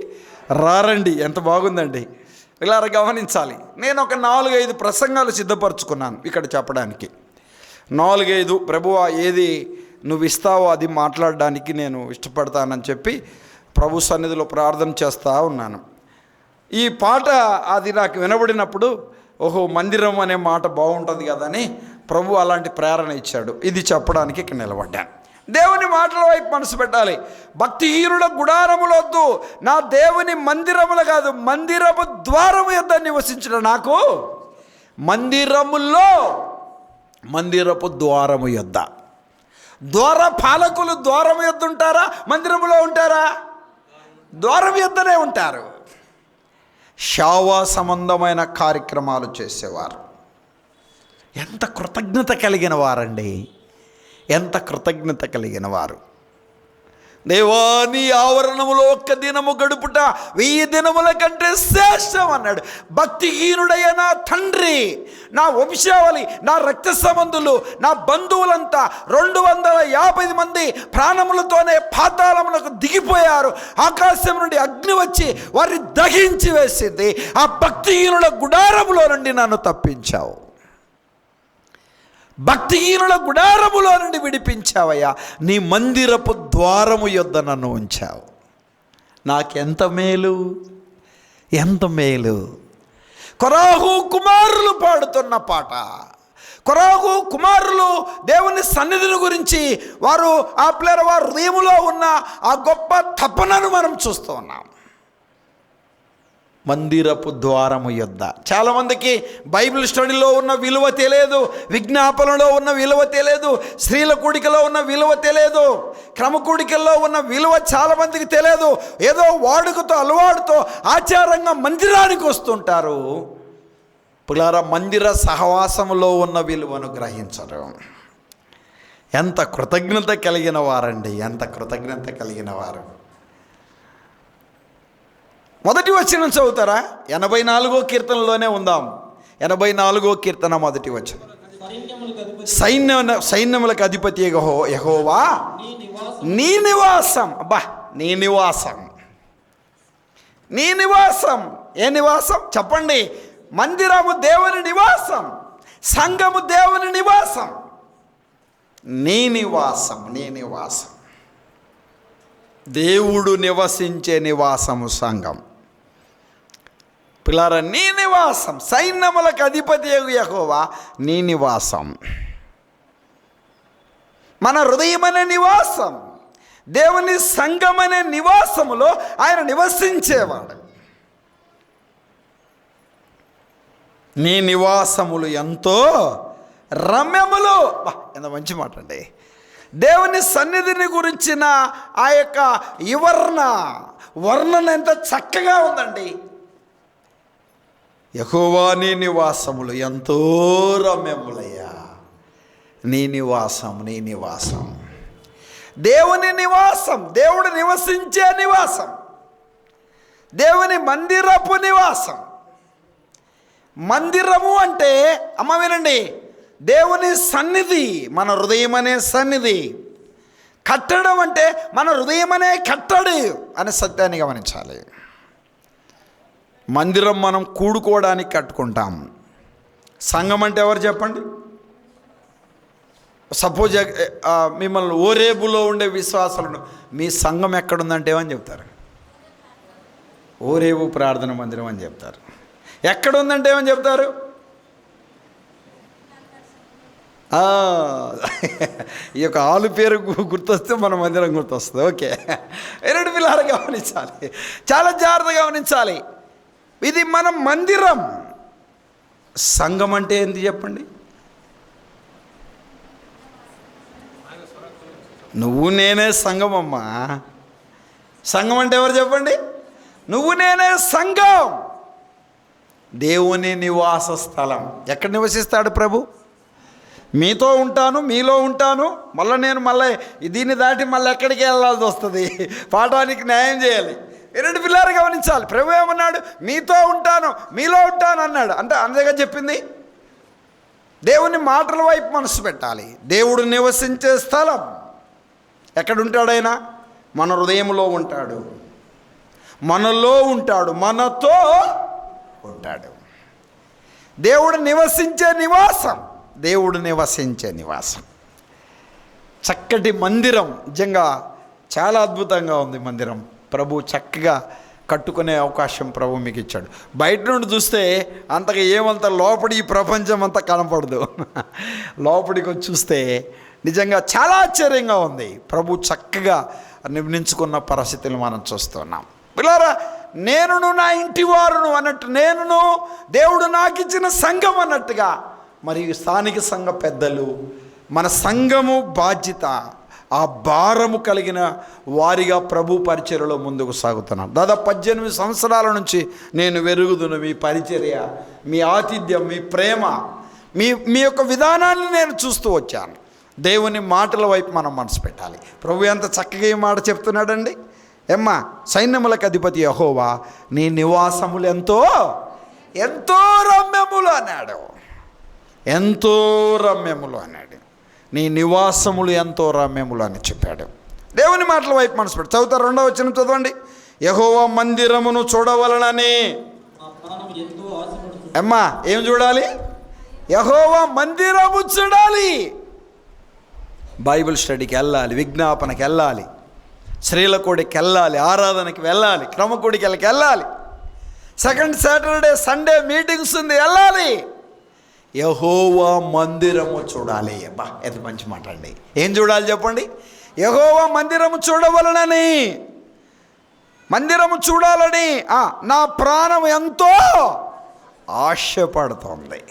రారండి. ఎంత బాగుందండి. ఇలా గమనించాలి. నేను ఒక 4-5 ప్రసంగాలు సిద్ధపరచుకున్నాను ఇక్కడ చెప్పడానికి. 4-5 ప్రభువా ఏది నువ్వు ఇస్తావో అది మాట్లాడడానికి నేను ఇష్టపడతానని చెప్పి ప్రభు సన్నిధిలో ప్రార్థన చేస్తూ ఉన్నాను. ఈ పాట అది నాకు వినబడినప్పుడు, ఓహో మందిరం అనే మాట బాగుంటుంది కదని ప్రభు అలాంటి ప్రేరణ ఇచ్చాడు. ఇది చెప్పడానికి ఇక్కడ నిలబడ్డాను. దేవుని మాటల వైపు మనసు పెట్టాలి. భక్తిహీనుల గుడారములొద్దు, నా దేవుని మందిరములు కాదు, మందిరపు ద్వారము యొద్ద నివసించడం నాకు. మందిరములో, మందిరపు ద్వారము యొద్ద. ద్వార పాలకులు ద్వారం యొద్ద ఉంటారా, మందిరంలో ఉంటారా? ద్వారం యొద్దనే ఉంటారు. సేవా సంబంధమైన కార్యక్రమాలు చేసేవారు. ఎంత కృతజ్ఞత కలిగిన వారండి, ఎంత కృతజ్ఞత కలిగిన వారు. దేవా నీ ఆవరణములో ఒక్క దినము గడుపుట 1000 దినముల కంటే శ్రేష్టం అన్నాడు. భక్తిహీనుడయ్య నా తండ్రి, నా వంశావళి, నా రక్త సంబంధులు, నా బంధువులంతా 250 మంది ప్రాణములతోనే పాతాళములకు దిగిపోయారు. ఆకాశం నుండి అగ్ని వచ్చి వారిని దహించి వేసింది. ఆ భక్తిహీనుల గుడారములో నుండి నన్ను తప్పించావు, భక్తిహీనుల గుడారములో నుండి విడిపించావయ్యా. నీ మందిరపు ద్వారము యొద్ద నన్ను ఉంచావు. నాకెంత మేలు, ఎంత మేలు. కొరాహు కుమారులు పాడుతున్న పాట. కొరాహు కుమారులు దేవుని సన్నిధిని గురించి వారు వారి హృదయములో ఉన్న ఆ గొప్ప తపనను మనం చూస్తూ ఉన్నాం. మందిరపు ద్వారము యొద్ద. చాలామందికి బైబిల్ స్టడీలో ఉన్న విలువ తెలియదు, విజ్ఞాపనలో ఉన్న విలువ తెలియదు, స్త్రీల కూడికలో ఉన్న విలువ తెలియదు, క్రమకూడికల్లో ఉన్న విలువ చాలామందికి తెలియదు. ఏదో వాడుకతో అలవాటుతో ఆచారంగా మందిరానికి వస్తుంటారు. పులారా మందిర సహవాసములో ఉన్న విలువను గ్రహించరు. ఎంత కృతజ్ఞత కలిగిన వారండి, ఎంత కృతజ్ఞత కలిగిన వారు. మొదటి వచనం చదువుతారా? 84వ కీర్తనలోనే ఉందాం. 84వ కీర్తన మొదటి వచనం. సైన్యములకు అధిపతి యెహోవా నీ నివాసం. అబ్బా, నీ నివాసం, నీ నివాసం. ఏ నివాసం చెప్పండి? మందిరము దేవుని నివాసం, సంఘము దేవుని నివాసం. నీ నివాసం, నీ నివాసం. దేవుడు నివసించే నివాసము సంఘం. పిల్లారా, నీ నివాసం. సైన్యములకు అధిపతి యెహోవా నీ నివాసం. మన హృదయమనే నివాసం, దేవుని సంఘమనే నివాసములో ఆయన నివసించేవాడు. నీ నివాసములు ఎంతో రమ్యములు. ఎంత మంచి మాట అండి. దేవుని సన్నిధిని గురించిన ఆ యొక్క వర్ణన ఎంత చక్కగా ఉందండి. యెహోవా నీ నివాసములు ఎంతో రమ్యములయ్యా. నీ నివాసం, నీ నివాసం. దేవుని నివాసం, దేవుడు నివసించే నివాసం, దేవుని మందిరపు నివాసం. మందిరము అంటే అమ్మ వినండి, దేవుని సన్నిధి, మన హృదయం అనే సన్నిధి. కట్టడం అంటే మన హృదయం అనే కట్టడి అనే సత్యాన్ని గమనించాలి. మందిరం మనం కూడుకోవడానికి కట్టుకుంటాం. సంఘం అంటే ఎవరు చెప్పండి? సపోజ్ మిమ్మల్ని ఓరేబులో ఉండే విశ్వాసాలను మీ సంఘం ఎక్కడుందంటే ఏమని చెప్తారు? ఓరేబు ప్రార్థన మందిరం అని చెప్తారు. ఎక్కడుందంటే ఏమని చెప్తారు? ఈ యొక్క ఆలు పేరు గుర్తొస్తే మన మందిరం గుర్తొస్తుంది. ఓకే, రెండు పిల్లలు గమనించాలి, చాలా జాగ్రత్తగా గమనించాలి. ఇది మన మందిరం. సంఘం అంటే ఏంటి చెప్పండి? నువ్వు నేనే సంఘం అమ్మా. సంఘం అంటే ఎవరు చెప్పండి? నువ్వు నేనే సంఘం. దేవుని నివాస స్థలం. ఎక్కడ నివసిస్తాడు ప్రభు? మీతో ఉంటాను, మీలో ఉంటాను. మళ్ళీ దీన్ని దాటి మళ్ళీ ఎక్కడికి వెళ్ళాల్సి వస్తుంది? పాఠానికి న్యాయం చేయాలి. రెండు పిల్లలు గమనించాలి. ప్రభు ఏమన్నాడు? మీతో ఉంటాను, మీలో ఉంటాను అన్నాడు. అంటే అందుగా చెప్పింది దేవుని మాటల వైపు మనసు పెట్టాలి. దేవుడు నివసించే స్థలం ఎక్కడుంటాడైనా? మన హృదయంలో ఉంటాడు, మనలో ఉంటాడు, మనతో ఉంటాడు. దేవుడు నివసించే నివాసం, దేవుడు నివసించే నివాసం. చక్కటి మందిరం, నిజంగా చాలా అద్భుతంగా ఉంది మందిరం. ప్రభు చక్కగా కట్టుకునే అవకాశం ప్రభు మీకు ఇచ్చాడు. బయట నుండి చూస్తే అంతగా ఏమంత లోపలి ఈ ప్రపంచం అంతా కనపడదు. లోపలికి వచ్చి చూస్తే నిజంగా చాలా ఆశ్చర్యంగా ఉంది. ప్రభు చక్కగా నిర్మించుకున్న పరిస్థితులు మనం చూస్తున్నాం. పిల్లారా, నేనును నా ఇంటి వారును అన్నట్టు, నేనును దేవుడు నాకు ఇచ్చిన సంఘం అన్నట్టుగా, మరియు స్థానిక సంఘ పెద్దలు, మన సంఘము బాధ్యత. ఆ భారము కలిగిన వారిగా ప్రభు పరిచర్యలో ముందుకు సాగుతున్నాను. దాదాపు 18 సంవత్సరాల నుంచి నేను వెరుగుదును మీ పరిచర్య, మీ ఆతిథ్యం, మీ ప్రేమ, మీ యొక్క విధానాన్ని నేను చూస్తూ వచ్చాను. దేవుని మాటల వైపు మనం మనసు పెట్టాలి. ప్రభు ఎంత చక్కగా ఈ మాట చెప్తున్నాడండి. ఏమ్మా, సైన్యములకు అధిపతి యెహోవా నీ నివాసములు ఎంతో ఎంతో రమ్యములు అన్నాడు. ఎంతో రమ్యములు అన్నాడు. నీ నివాసములు ఎంతో రమ్యములు అని చెప్పాడు. దేవుని మాటల వైపు మనసు పెట్టి చదువుతా. 2వ వచనం చదవండి. యెహోవా మందిరమును చూడవలనని. అమ్మా, ఏం చూడాలి? యెహోవా మందిరము చూడాలి. బైబిల్ స్టడీకి వెళ్ళాలి, విజ్ఞాపనకి వెళ్ళాలి, స్త్రీల కూడికి వెళ్ళాలి, ఆరాధనకి వెళ్ళాలి, క్రమకూడికి వెళ్ళాలి, సెకండ్ సాటర్డే సండే మీటింగ్స్ ఉంది, వెళ్ళాలి. యెహోవా మందిరము చూడాలి. అబ్బా, ఎంత మంచి మాట అండి. ఏం చూడాలి చెప్పండి? యెహోవా మందిరము చూడవలనని, మందిరము చూడాలని నా ప్రాణం ఎంతో ఆశపడుతోంది.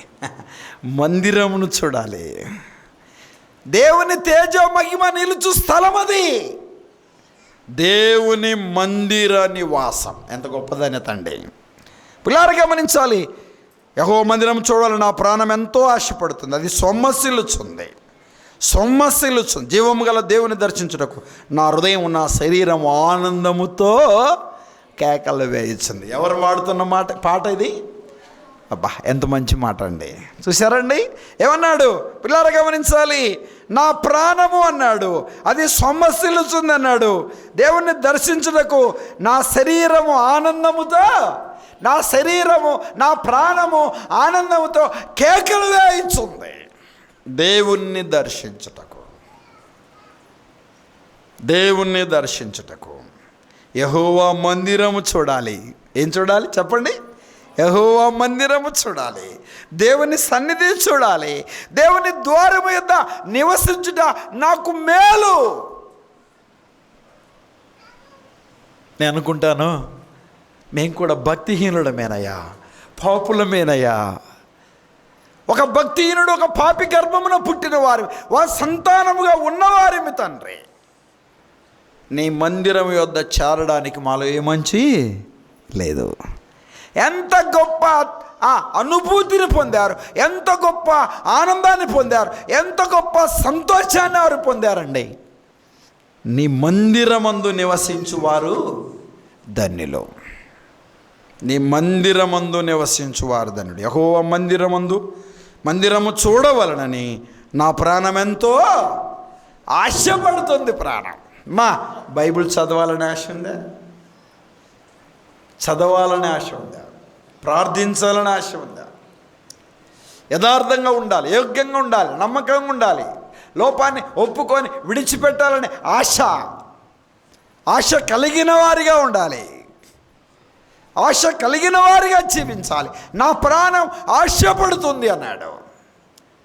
మందిరమును చూడాలి. దేవుని తేజో మహిమ నిలుచు స్థలం అది. దేవుని మందిర నివాసం ఎంత గొప్పదని తండ్రి. పిల్లారు గమనించాలి. యెహోవా మందిరం చూడాలని నా ప్రాణం ఎంతో ఆశపడుతుంది. అది సొమ్మసిల్లుచుంది. జీవము గల దేవుని దర్శించుటకు నా హృదయం, నా శరీరం ఆనందముతో కేకలు వేయించింది. ఎవరు వాడుతున్న పాట ఇది? అబ్బా, ఎంత మంచి మాట అండి. చూసారండి ఏమన్నాడు? పిల్లలు గమనించాలి. నా ప్రాణము అన్నాడు, అది సొమ్మసిల్లుచుంది అన్నాడు. దేవుణ్ణి దర్శించుటకు నా శరీరము ఆనందముతో, నా శరీరము, నా ప్రాణము ఆనందముతో కేకలు వేయించుంది. దేవుణ్ణి దర్శించుటకు యెహోవా మందిరము చూడాలి. ఏం చూడాలి చెప్పండి? యెహోవా మందిరము చూడాలి. దేవుని సన్నిధి చూడాలి. దేవుని ద్వారము యొద్ద నివసించుట నాకు మేలు. నేను అనుకుంటాను, మేము కూడా భక్తిహీనుడమేనయ్యా, పాపులమేనయ్యా. ఒక భక్తిహీనుడు, ఒక పాపి గర్భమున పుట్టిన వారు సంతానముగా ఉన్నవారిమి తండ్రి. నీ మందిరం యొద్ద చేరడానికి మాలో ఏ మంచి లేదు. ఎంత గొప్ప అనుభూతిని పొందారు, ఎంత గొప్ప ఆనందాన్ని పొందారు, ఎంత గొప్ప సంతోషాన్ని వారు పొందారండి. నీ మందిరమందు నివసించువారు ధన్యులు. నీ మందిరమందు నివసించువారు ధన్యుడు. యెహోవా మందిరము చూడవలనని నా ప్రాణం ఎంతో ఆశపడుతుంది. ప్రాణం బైబిల్ చదవాలని ఆశ ఉందా? చదవాలని ఆశ ఉందా? ప్రార్థించాలని ఆశ ఉందా? యథార్థంగా ఉండాలి, యోగ్యంగా ఉండాలి, నమ్మకంగా ఉండాలి, లోపాన్ని ఒప్పుకొని విడిచిపెట్టాలని ఆశ కలిగిన వారిగా ఉండాలి, ఆశ కలిగిన వారిగా జీవించాలి. నా ప్రాణం ఆశపడుతుంది అన్నాడు.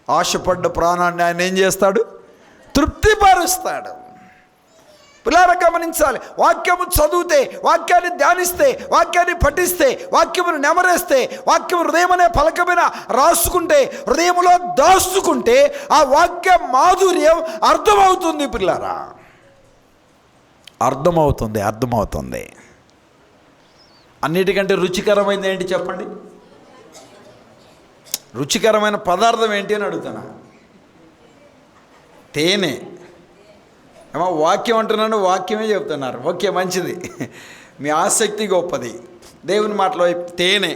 ఆశపడ్డ ప్రాణాన్ని ఆయన ఏం చేస్తాడు? తృప్తిపరుస్తాడు. పిల్లలు గమనించాలి. వాక్యము చదివితే, వాక్యాన్ని ధ్యానిస్తే, వాక్యాన్ని పఠిస్తే, వాక్యమును నెమరేస్తే, వాక్యం హృదయం అనే పలకమైన రాసుకుంటే, హృదయంలో దాచుకుంటే ఆ వాక్య మాధుర్యం అర్థమవుతుంది. పిల్లరా, అర్థమవుతుంది. అన్నిటికంటే రుచికరమైనది ఏంటి చెప్పండి? రుచికరమైన పదార్థం ఏంటి అని అడుగుతున్నా. తేనె. ఏమో వాక్యం అంటున్నాను, వాక్యమే చెప్తున్నారు. ఓకే, మంచిది, మీ ఆసక్తి గొప్పది. దేవుని మాటలో తేనె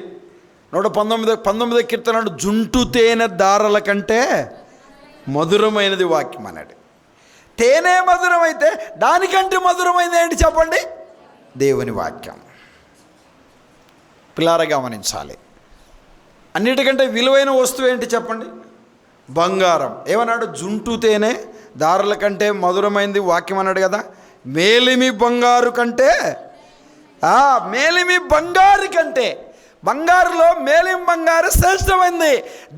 119 కీర్తన, జుంటు తేనె దారల కంటే మధురమైనది వాక్యం అన్నాడు. తేనె మధురమైతే దానికంటే మధురమైనది ఏంటి చెప్పండి? దేవుని వాక్యం. పిల్లారా గమనించాలి. అన్నిటికంటే విలువైన వస్తువు ఏంటి చెప్పండి? బంగారం. ఏమన్నాడు? జుంటు తేనె దారుల కంటే మధురమైంది వాక్యం అన్నాడు కదా. మేలిమి బంగారు కంటే, మేలిమి బంగారు కంటే, బంగారులో మేలిమి బంగారు శ్రేష్టమైంది.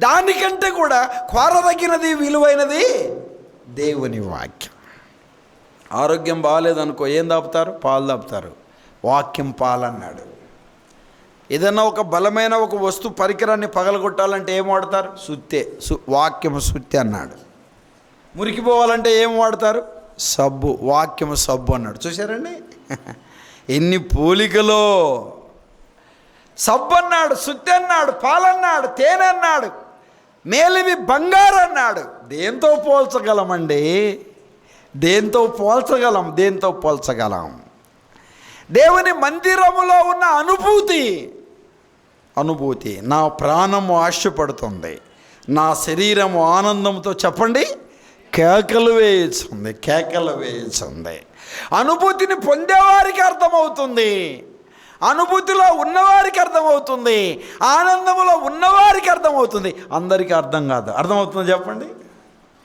దానికంటే కూడా కోరదగినది, విలువైనది దేవుని వాక్యం. ఆరోగ్యం బాగాలేదనుకో, ఏం దాపుతారు? పాలు దాపుతారు. వాక్యం పాలన్నాడు. ఏదన్నా ఒక బలమైన ఒక వస్తువు పరికరాన్ని పగలగొట్టాలంటే ఏం వాడతారు? సుత్తే. వాక్యం సుత్తి అన్నాడు. మురికిపోవాలంటే ఏం వాడతారు? సబ్బు. వాక్యము సబ్బు అన్నాడు. చూశారండి ఎన్ని పోలికలో. సబ్బు అన్నాడు, శుద్ధి అన్నాడు, పాలన్నాడు, తేనె అన్నాడు, మేలిమి బంగారు అన్నాడు. దేంతో పోల్చగలమండి? దేంతో పోల్చగలం? దేవుని మందిరములో ఉన్న అనుభూతి నా ప్రాణము ఆశపడుతుంది, నా శరీరము ఆనందంతో చెప్పండి కేకలు వేయుచుంది. అనుభూతిని పొందేవారికి అర్థమవుతుంది, అనుభూతిలో ఉన్నవారికి అర్థమవుతుంది, ఆనందములో ఉన్నవారికి అర్థమవుతుంది. అందరికీ అర్థం కాదు. అర్థమవుతుందో చెప్పండి?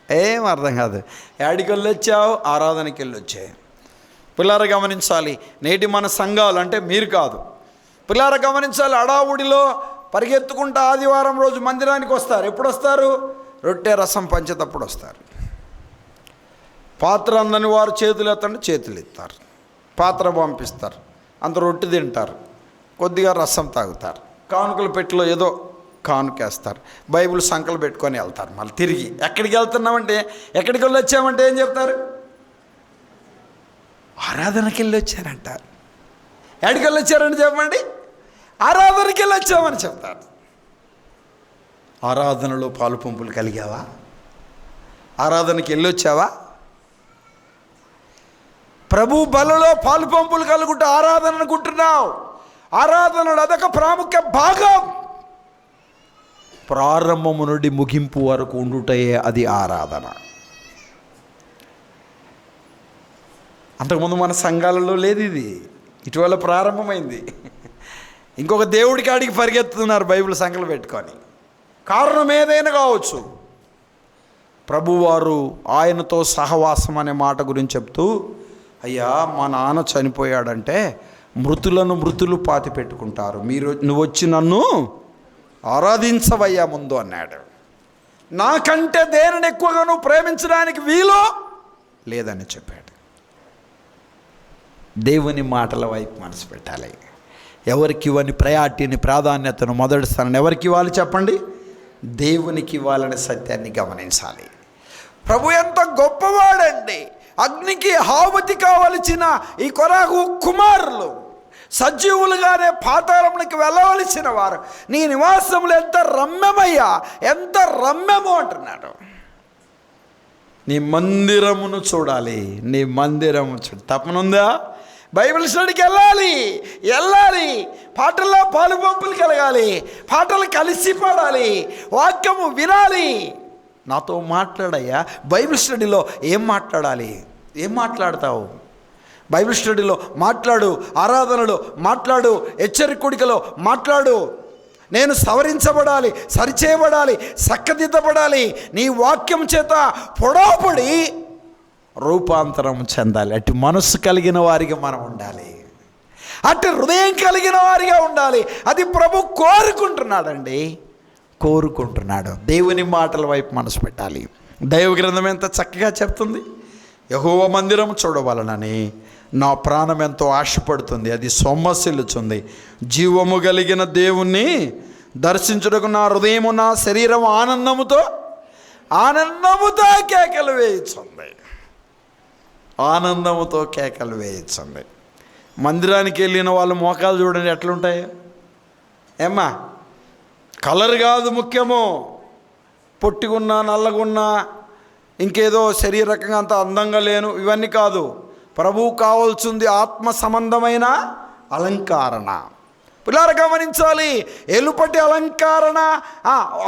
ఏం అర్థం కాదు. యాడికి వెళ్ళొచ్చావు? ఆరాధనకి వెళ్ళొచ్చాయి. పిల్లారా గమనించాలి, నేటి మన సంఘాలు అంటే మీరు కాదు, పిల్లారా గమనించాలి. అడావుడిలో పరిగెత్తుకుంటూ ఆదివారం రోజు మందిరానికి వస్తారు. ఎప్పుడు వస్తారు? రొట్టె రసం పంచేటప్పుడు వస్తారు. పాత్ర అందని వారు చేతులు ఎత్తండి, చేతులు ఎత్తారు. పాత్ర పంపిస్తారు, అంత రొట్టె తింటారు, కొద్దిగా రసం తాగుతారు, కానుకల పెట్టిలో ఏదో కానుకేస్తారు, బైబిల్ సంకలు పెట్టుకొని వెళ్తారు. మళ్ళీ తిరిగి ఎక్కడికి వెళ్తున్నామంటే, ఎక్కడికి వెళ్ళి వచ్చామంటే ఏం చెప్తారు? ఆరాధనకి వెళ్ళి వచ్చారంటారు. ఎక్కడికి వెళ్ళి వచ్చారని చెప్పండి? ఆరాధనకి వెళ్ళి వచ్చామని చెప్తారు. ఆరాధనలో పాలు పంపులు కలిగావా? ఆరాధనకి వెళ్ళి వచ్చావా? ప్రభు బలలో పాలు పంపులు కలుగుంటూ ఆరాధన అనుకుంటున్నావు. ఆరాధనలో అదొక ప్రాముఖ్య భాగం. ప్రారంభము నుండి ముగింపు వరకు ఉండుటయే అది ఆరాధన. అంతకుముందు మన సంఘాలలో లేదు ఇది, ఇటీవల ప్రారంభమైంది. ఇంకొక దేవుడికి ఆడికి పరిగెత్తుతున్నారు బైబిల్ సంఖ్యలు పెట్టుకొని. కారణం ఏదైనా కావచ్చు. ప్రభువారు ఆయనతో సహవాసం అనే మాట గురించి చెప్తూ, అయ్యా మా నాన్న చనిపోయాడంటే మృతులు పాతి పెట్టుకుంటారు, నువ్వు వచ్చి నన్ను ఆరాధించవయ్యా ముందు అన్నాడు. నాకంటే దేనిని ఎక్కువగా నువ్వు ప్రేమించడానికి వీలు లేదని చెప్పాడు. దేవుని మాటల వైపు మనసు పెట్టాలి. ఎవరికి ఇవ్వని ప్రయారిటీని, ప్రాధాన్యతను, మొదటి స్థానాన్ని ఎవరికి ఇవ్వాలి చెప్పండి? దేవునికి ఇవ్వాలనే సత్యాన్ని గమనించాలి. ప్రభు ఎంత గొప్పవాడండి. అగ్నికి ఆహుతి కావలసిన ఈ కొరాహు కుమారులు సజీవులుగానే పాతాళమునికి వెళ్ళవలసిన వారు నీ నివాసములు ఎంత రమ్యమయ్యా, ఎంత రమ్యము అంటున్నాడు. నీ మందిరమును చూడాలి, నీ మందిరము తప్పనుందా? బైబిల్ స్టడీకి వెళ్ళాలి, పాటల్లో పాలు పంపులు కలగాలి, పాటలు కలిసి పాడాలి, వాక్యము వినాలి. నాతో మాట్లాడయ్యా. బైబిల్ స్టడీలో ఏం మాట్లాడాలి? ఏం మాట్లాడతావు? బైబిల్ స్టడీలో మాట్లాడు, ఆరాధనలో మాట్లాడు, హెచ్చరికుడికలో మాట్లాడు. నేను సవరించబడాలి, సరిచేయబడాలి, చక్కదిద్దబడాలి, నీ వాక్యం చేత పొడవబడి రూపాంతరం చెందాలి. అటు మనస్సు కలిగిన వారిగా మనం ఉండాలి, అటు హృదయం కలిగిన వారిగా ఉండాలి. అది ప్రభు కోరుకుంటున్నాడు. దేవుని మాటల వైపు మనసు పెట్టాలి. దైవ గ్రంథం ఎంత చక్కగా చెప్తుంది. యెహోవా మందిరం చూడవలనని నా ప్రాణం ఎంతో ఆశపడుతుంది, అది సొమ్మసిల్లుచుంది. జీవము కలిగిన దేవుణ్ణి దర్శించుటకు నా హృదయము, నా శరీరం ఆనందముతో కేకలు వేయించండి. మందిరానికి వెళ్ళిన వాళ్ళు మోకాలు చూడండి ఎట్లుంటాయో. ఏమ్మా, కలర్ కాదు ముఖ్యము. పొట్టిగున్నా, నల్లగున్నా, ఇంకేదో శరీరకంగా అంత అందంగా లేను, ఇవన్నీ కాదు. ప్రభువు కావాల్సింది ఆత్మ సంబంధమైన అలంకరణ. పిల్లలు గమనించాలి. ఎలుపటి అలంకరణ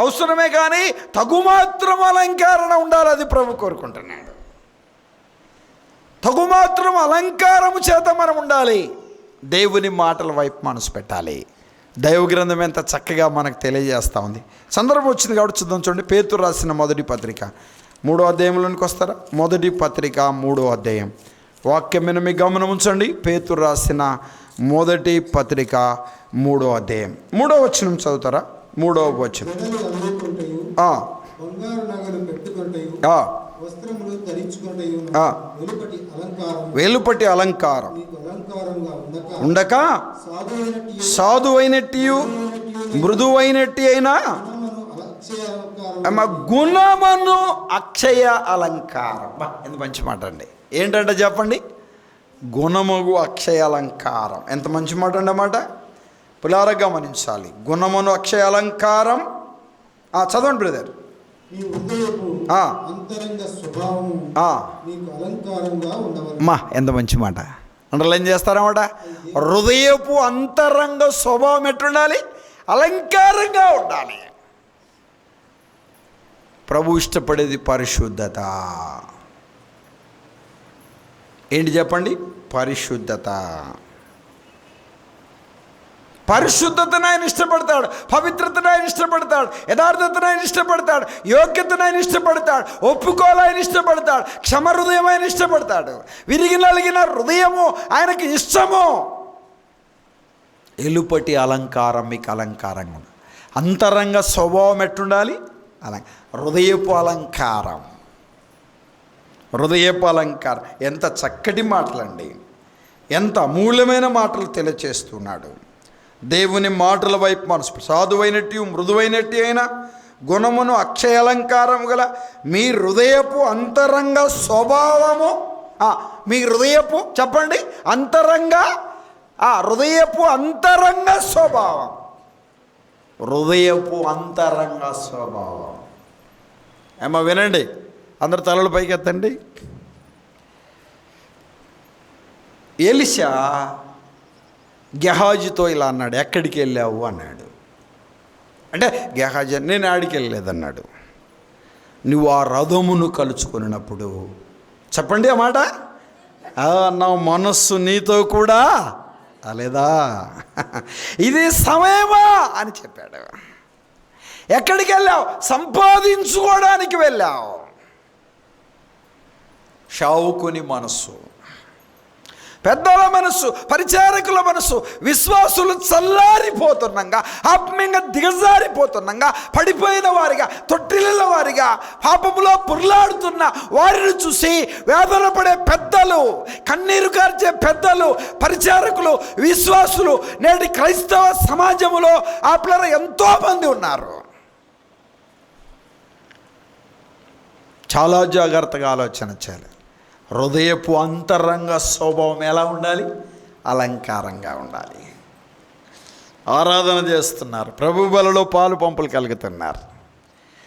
అవసరమే, కానీ తగుమాత్రం అలంకరణ ఉండాలి. అది ప్రభు కోరుకుంటున్నాడు. తగుమాత్రం అలంకారము చేత మనం ఉండాలి. దేవుని మాటల వైపు మనసు పెట్టాలి. దైవ గ్రంథం ఎంత చక్కగా మనకు తెలియజేస్తూ ఉంది. సందర్భం వచ్చింది కాబట్టి చూద్దాం. చూడండి, పేతురు రాసిన మొదటి పత్రిక 3వ అధ్యాయంలోనికి వస్తారా? మొదటి పత్రిక 3వ అధ్యాయం వాక్యం మీద మీ గమనం ఉంచండి. పేతురు రాసిన మొదటి పత్రిక 3వ అధ్యాయం 3వ వచనం చదువుతారా? 3వ వచనం. వెలుపటి అలంకారం ఉండక సాధువైనట్టు మృదువైనట్టు అయినా గుణమును అక్షయ అలంకారం. ఎంత మంచి మాట అండి. ఏంటంటే చెప్పండి, గుణముగు అక్షయ అలంకారం. ఎంత మంచి మాట అండి అన్నమాట. పిల్లారా గమనించాలి. గుణమును అక్షయ అలంకారం. చదవండి బ్రదర్. ఎంత మంచి మాట. అండర్లైన్ చేస్తారన్నమాట. హృదయపు అంతరంగ స్వభావం ఎట్లుండాలి? అలంకారంగా ఉండాలి. ప్రభు ఇష్టపడేది పరిశుద్ధత. ఏంటి చెప్పండి? పరిశుద్ధత. పరిశుద్ధతను ఆయన ఇష్టపడతాడు, పవిత్రతను ఆయన ఇష్టపడతాడు, యథార్థతను ఆయన ఇష్టపడతాడు, యోగ్యతను ఆయన ఇష్టపడతాడు, ఒప్పుకోలు ఆయన ఇష్టపడతాడు, క్షమ హృదయం ఆయన ఇష్టపడతాడు, విరిగి నలిగిన హృదయము ఆయనకి ఇష్టము. ఎలుపటి అలంకారం మీకు అలంకారంగా ఉండాలి. అంతరంగ స్వభావం ఎట్టుండాలి? హృదయపు అలంకారం. హృదయపు అలంకారం. ఎంత చక్కటి మాటలండి, ఎంత అమూల్యమైన మాటలు తెలియచేస్తున్నాడు. దేవుని మాటల వైపు మనసు సాధువైనట్టు మృదువైనట్టు అయిన గుణమును అక్షయ అలంకారం గల మీ హృదయపు అంతరంగ స్వభావము. మీ హృదయపు చెప్పండి అంతరంగ, హృదయపు అంతరంగ స్వభావం. హృదయపు అంతరంగ స్వభావం. వినండి, అందరు తలలు పైకి ఎత్తండి. ఎలీషా గెహాజీతో ఇలా అన్నాడు, ఎక్కడికి వెళ్ళావు అన్నాడు. అంటే గెహాజీ, నేను ఆడికి వెళ్ళలేదన్నాడు. నువ్వు ఆ రథమును కలుచుకున్నప్పుడు చెప్పండి ఆ మాట, నా మనస్సు నీతో కూడా లేదా, ఇది సమయమా అని చెప్పాడు. ఎక్కడికి వెళ్ళావు? సంపాదించుకోవడానికి వెళ్ళావు. షావుకుని మనస్సు, పెద్దల మనస్సు, పరిచారకుల మనస్సు, విశ్వాసులు చల్లారిపోతున్నాగా, ఆత్మీయంగా దిగజారిపోతున్నాగా, పడిపోయిన వారిగా, తొట్టిల్ల వారిగా, పాపములో పుర్లాడుతున్న వారిని చూసి వేదన పడే పెద్దలు, కన్నీరు కార్చే పెద్దలు, పరిచారకులు, విశ్వాసులు నేటి క్రైస్తవ సమాజంలో ఆప్లర ఎంతోమంది ఉన్నారు. చాలా జాగ్రత్తగా ఆలోచన చేయాలి. హృదయపు అంతరంగ స్వభావం ఎలా ఉండాలి? అలంకారంగా ఉండాలి. ఆరాధన చేస్తున్నారు, ప్రభు బలలో పాలు పంపులు కలుగుతున్నారు.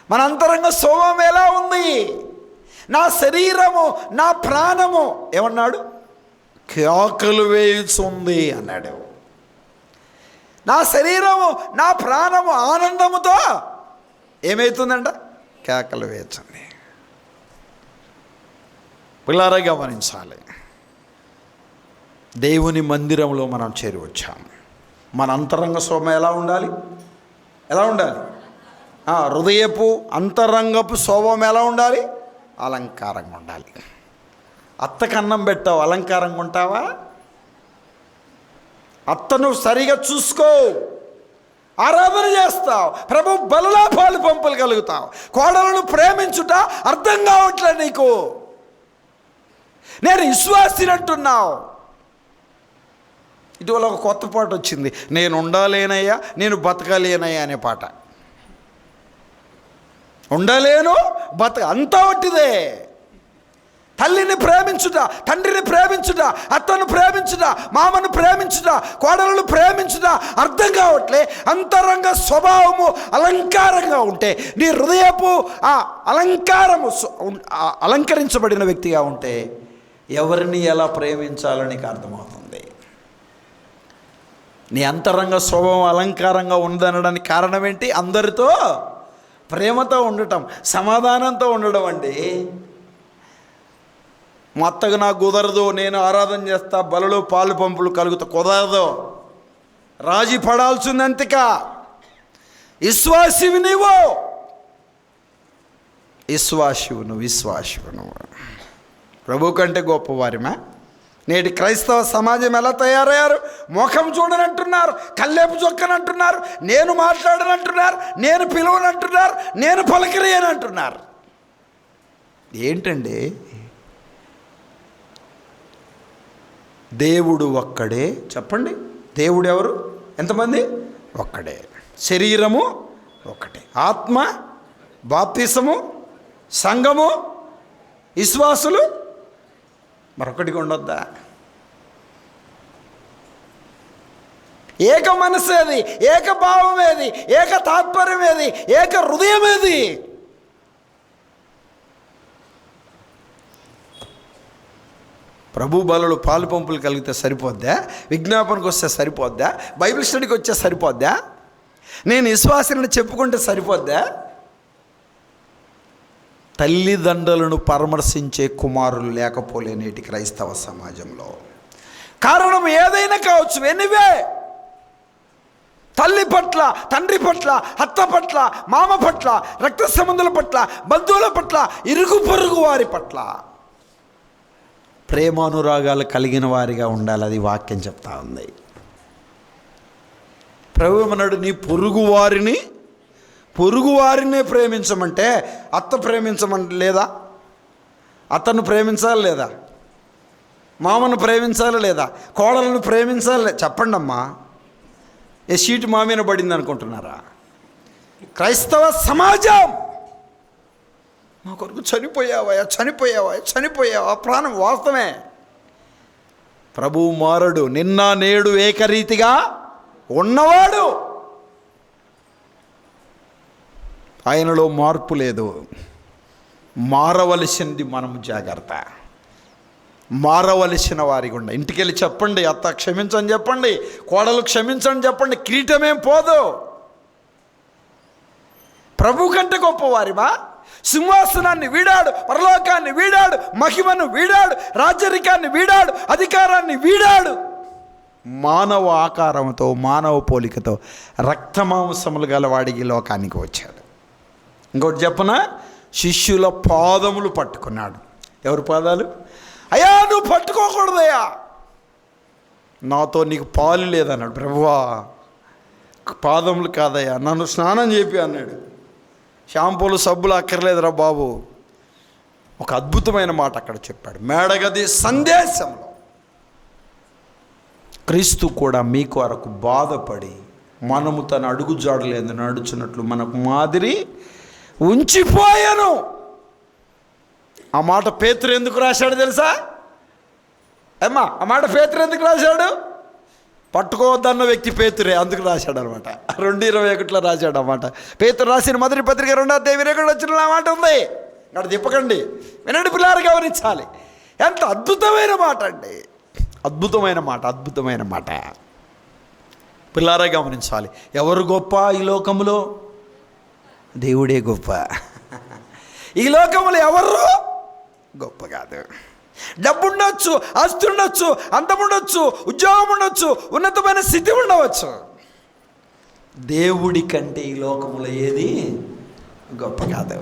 మన అంతరంగ స్వభావం ఎలా ఉంది? నా శరీరము, నా ప్రాణము ఏమన్నాడు? కేకలు వేయుచుంది అన్నాడు. నా శరీరము, నా ప్రాణము ఆనందముతో ఏమవుతుందంట? కేకలు వేయుచుంది. పిల్లారా గమనించాలి. దేవుని మందిరంలో మనం చేరి వచ్చాము. మన అంతరంగ స్వభావం ఎలా ఉండాలి? ఎలా ఉండాలి? హృదయపు అంతరంగపు స్వభావం ఎలా ఉండాలి? అలంకారంగా ఉండాలి. అత్తకు అన్నం పెట్టావు, అలంకారంగా ఉంటావా? అత్తను సరిగా చూసుకో, ఆరాధన చేస్తావు, ప్రభు బలలో పాలు పంపులు కలుగుతావు. కోడలను ప్రేమించుట అర్థం కావట్లేదు నీకు. నేను విశ్వాసిని అంటున్నావు. ఇటీవల ఒక కొత్త పాట వచ్చింది, నేను ఉండాలేనయ్యా, నేను బతకలేనయ్యా అనే పాట. ఉండలేను, అంతా ఒట్టిదే. తల్లిని ప్రేమించుట, తండ్రిని ప్రేమించుట, అత్తను ప్రేమించుట, మామను ప్రేమించుట, కోడలను ప్రేమించుట అర్థం కావట్లే. అంతరంగ స్వభావము అలంకారంగా ఉంటే, నీ హృదయపు ఆ అలంకారము అలంకరించబడిన వ్యక్తిగా ఉంటే ఎవరిని ఎలా ప్రేమించాలో నీకు అర్థమవుతుంది. నీ అంతరంగ స్వభావం అలంకారంగా ఉందనడానికి కారణం ఏంటి? అందరితో ప్రేమతో ఉండటం, సమాధానంతో ఉండడం అండి. మా అత్తకు నాకు కుదరదు, నేను ఆరాధన చేస్తా, బలలో పాలు పంపులు కలుగుతా, కుదరదు, రాజీ పడాల్సింది అంతేకా. విశ్వాసివి నీవు, విశ్వాసివు నువ్వు. ప్రభు కంటే గొప్పవారిమా? నేటి క్రైస్తవ సమాజం ఎలా తయారయ్యారు? ముఖం చూడనంటున్నారు, కల్లేపు చొక్కనంటున్నారు, నేను మాట్లాడనంటున్నారు, నేను పిలువనంటున్నారు, నేను పలకరియనంటున్నారు. ఏంటండి? దేవుడు ఒక్కడే. చెప్పండి, దేవుడు ఎవరు? ఎంతమంది? ఒక్కడే. శరీరము ఒక్కటే, ఆత్మ బాప్తిసము, సంఘము, విశ్వాసులు, మరొకటిగా ఉండొద్దా? ఏక మనసు ఏది, ఏక భావం ఏది, ఏక తాత్పర్యం ఏది, ఏక హృదయం ఏది? ప్రభు బలులు పాలు పంపులు కలిగితే సరిపోద్దా? విజ్ఞాపనకు వస్తే సరిపోద్దా? బైబిల్ స్టడీకి వచ్చే సరిపోద్దా? నేను విశ్వాసిని చెప్పుకుంటే సరిపోద్దా? తల్లిదండ్రులను పరామర్శించే కుమారులు లేకపోలే నేటి క్రైస్తవ సమాజంలో. కారణం ఏదైనా కావచ్చు, ఎనివే. తల్లి పట్ల, తండ్రి పట్ల, అత్త పట్ల, మామ పట్ల, రక్త సంబంధుల పట్ల, బంధువుల పట్ల, ఇరుగు పొరుగు వారి పట్ల ప్రేమానురాగాలు కలిగిన వారిగా ఉండాలి. అది వాక్యం చెప్తా ఉంది. ప్రభువన్నాడు, నీ పొరుగువారినే ప్రేమించమంటే అత్త ప్రేమించమంటే లేదా? అత్తను ప్రేమించాలి లేదా? మామను ప్రేమించాలి లేదా? కోడలను ప్రేమించాలి? చెప్పండి అమ్మా. ఏ షీట్ మా మీద పడింది అనుకుంటున్నారా? క్రైస్తవ సమాజం మా కొరకు చనిపోయావా ప్రాణం. వాస్తవమే. ప్రభువు మారడు, నిన్న నేడు ఏకరీతిగా ఉన్నవాడు. ఆయనలో మార్పు లేదు. మారవలసింది మనం జాగ్రత్త. మారవలసిన వారికి ఉండ. ఇంటికి వెళ్ళి చెప్పండి, అత్త క్షమించని చెప్పండి, కోడలు క్షమించని చెప్పండి. కిరీటమేం పోదు. ప్రభు కంటే గొప్పవారిమా? సింహాసనాన్ని వీడాడు, పరలోకాన్ని వీడాడు, మహిమను వీడాడు, రాజరికాన్ని వీడాడు, అధికారాన్ని వీడాడు. మానవ ఆకారంతో, మానవ పోలికతో రక్తమాంసములు గలవాడికి లోకానికి వచ్చాడు. ఇంకోటి చెప్పనా? శిష్యుల పాదములు పట్టుకున్నాడు. ఎవరి పాదాలు? అయ్యా నువ్వు పట్టుకోకూడదయ్యా, నాతో నీకు పాలు లేదన్నాడు. ప్రభువా పాదములు కాదయ్యా, నన్ను స్నానం చేపి అన్నాడు. షాంపూలు సబ్బులు అక్కర్లేదురా బాబు. ఒక అద్భుతమైన మాట అక్కడ చెప్పాడు. మేడగది సందేశంలో క్రీస్తు కూడా మీ కొరకు బాధపడి మనము తన అడుగుజాడలేదు నడుచున్నట్లు మనకు మాదిరి ఉంచిపోయాను. ఆ మాట పేతురు ఎందుకు రాశాడు తెలుసా? అమ్మా, ఆ మాట పేతురు ఎందుకు రాశాడు? పట్టుకోవద్దన్న వ్యక్తి పేతురే, అందుకు రాశాడు అనమాట. 2:21 రాశాడు అన్నమాట. పేతురు రాసిన మొదటి పత్రిక 2వ అధ్యాయం 21 వచ్చిన మాట ఉంది. అక్కడ తిప్పకండి, వినండి పిల్లలు, గమనించాలి. ఎంత అద్భుతమైన మాట అండి, అద్భుతమైన మాట. పిల్లారా గమనించాలి. ఎవరు గొప్ప ఈ లోకంలో? దేవుడే గొప్ప. ఈ లోకంలో ఎవరు గొప్ప కాదు. డబ్బు ఉండొచ్చు, ఆస్తి ఉండొచ్చు, అందం ఉండొచ్చు, ఉద్యోగం ఉండొచ్చు, ఉన్నతమైన స్థితి ఉండవచ్చు. దేవుడి కంటే ఈ లోకంలో ఏది గొప్ప కాదు.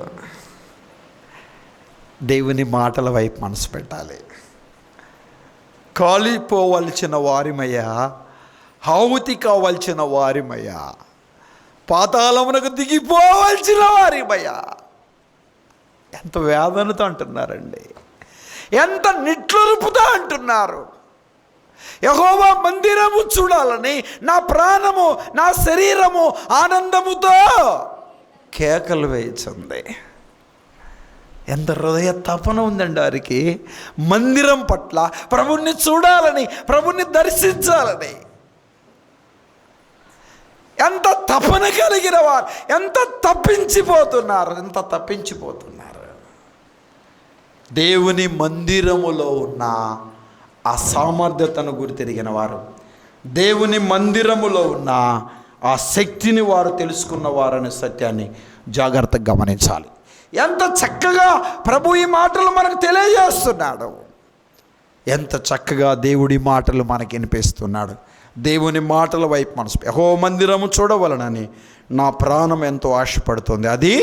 దేవుని మాటల వైపు మనసు పెట్టాలి. కాలిపోవలసిన వారిమయ్యా, ఆహుతి కావలసిన వారిమయ్యా, పాతాళమునకు దిగిపోవలసిన వారిమయ్యా. ఎంత వేదనతో అంటున్నారండి, ఎంత నిట్లురుపుతో అంటున్నారు. యెహోవా మందిరము చూడాలని నా ప్రాణము, నా శరీరము ఆనందముతో కేకలు వేయించింది. ఎంత హృదయ తపన ఉందండి వారికి మందిరం పట్ల, ప్రభుని చూడాలని, ప్రభుని దర్శించాలని. ఎంత తపన కలిగిన వారు, ఎంత తప్పించిపోతున్నారు. దేవుని మందిరములో ఉన్న ఆ సామర్థ్యతను గుర్తిరిగిన వారు, దేవుని మందిరములో ఉన్న ఆ శక్తిని వారు తెలుసుకున్న వారనే సత్యాన్ని జాగ్రత్తగా గమనించాలి. ఎంత చక్కగా ప్రభు ఈ మాటలు మనకు తెలియజేస్తున్నాడు, ఎంత చక్కగా దేవుడి మాటలు మనకి వినిపిస్తున్నాడు. దేవుని మాటల వైపు మనసు, యెహోవా మందిరము చూడవలనని నా ప్రాణం ఎంతో ఆశపడుతుంది, అది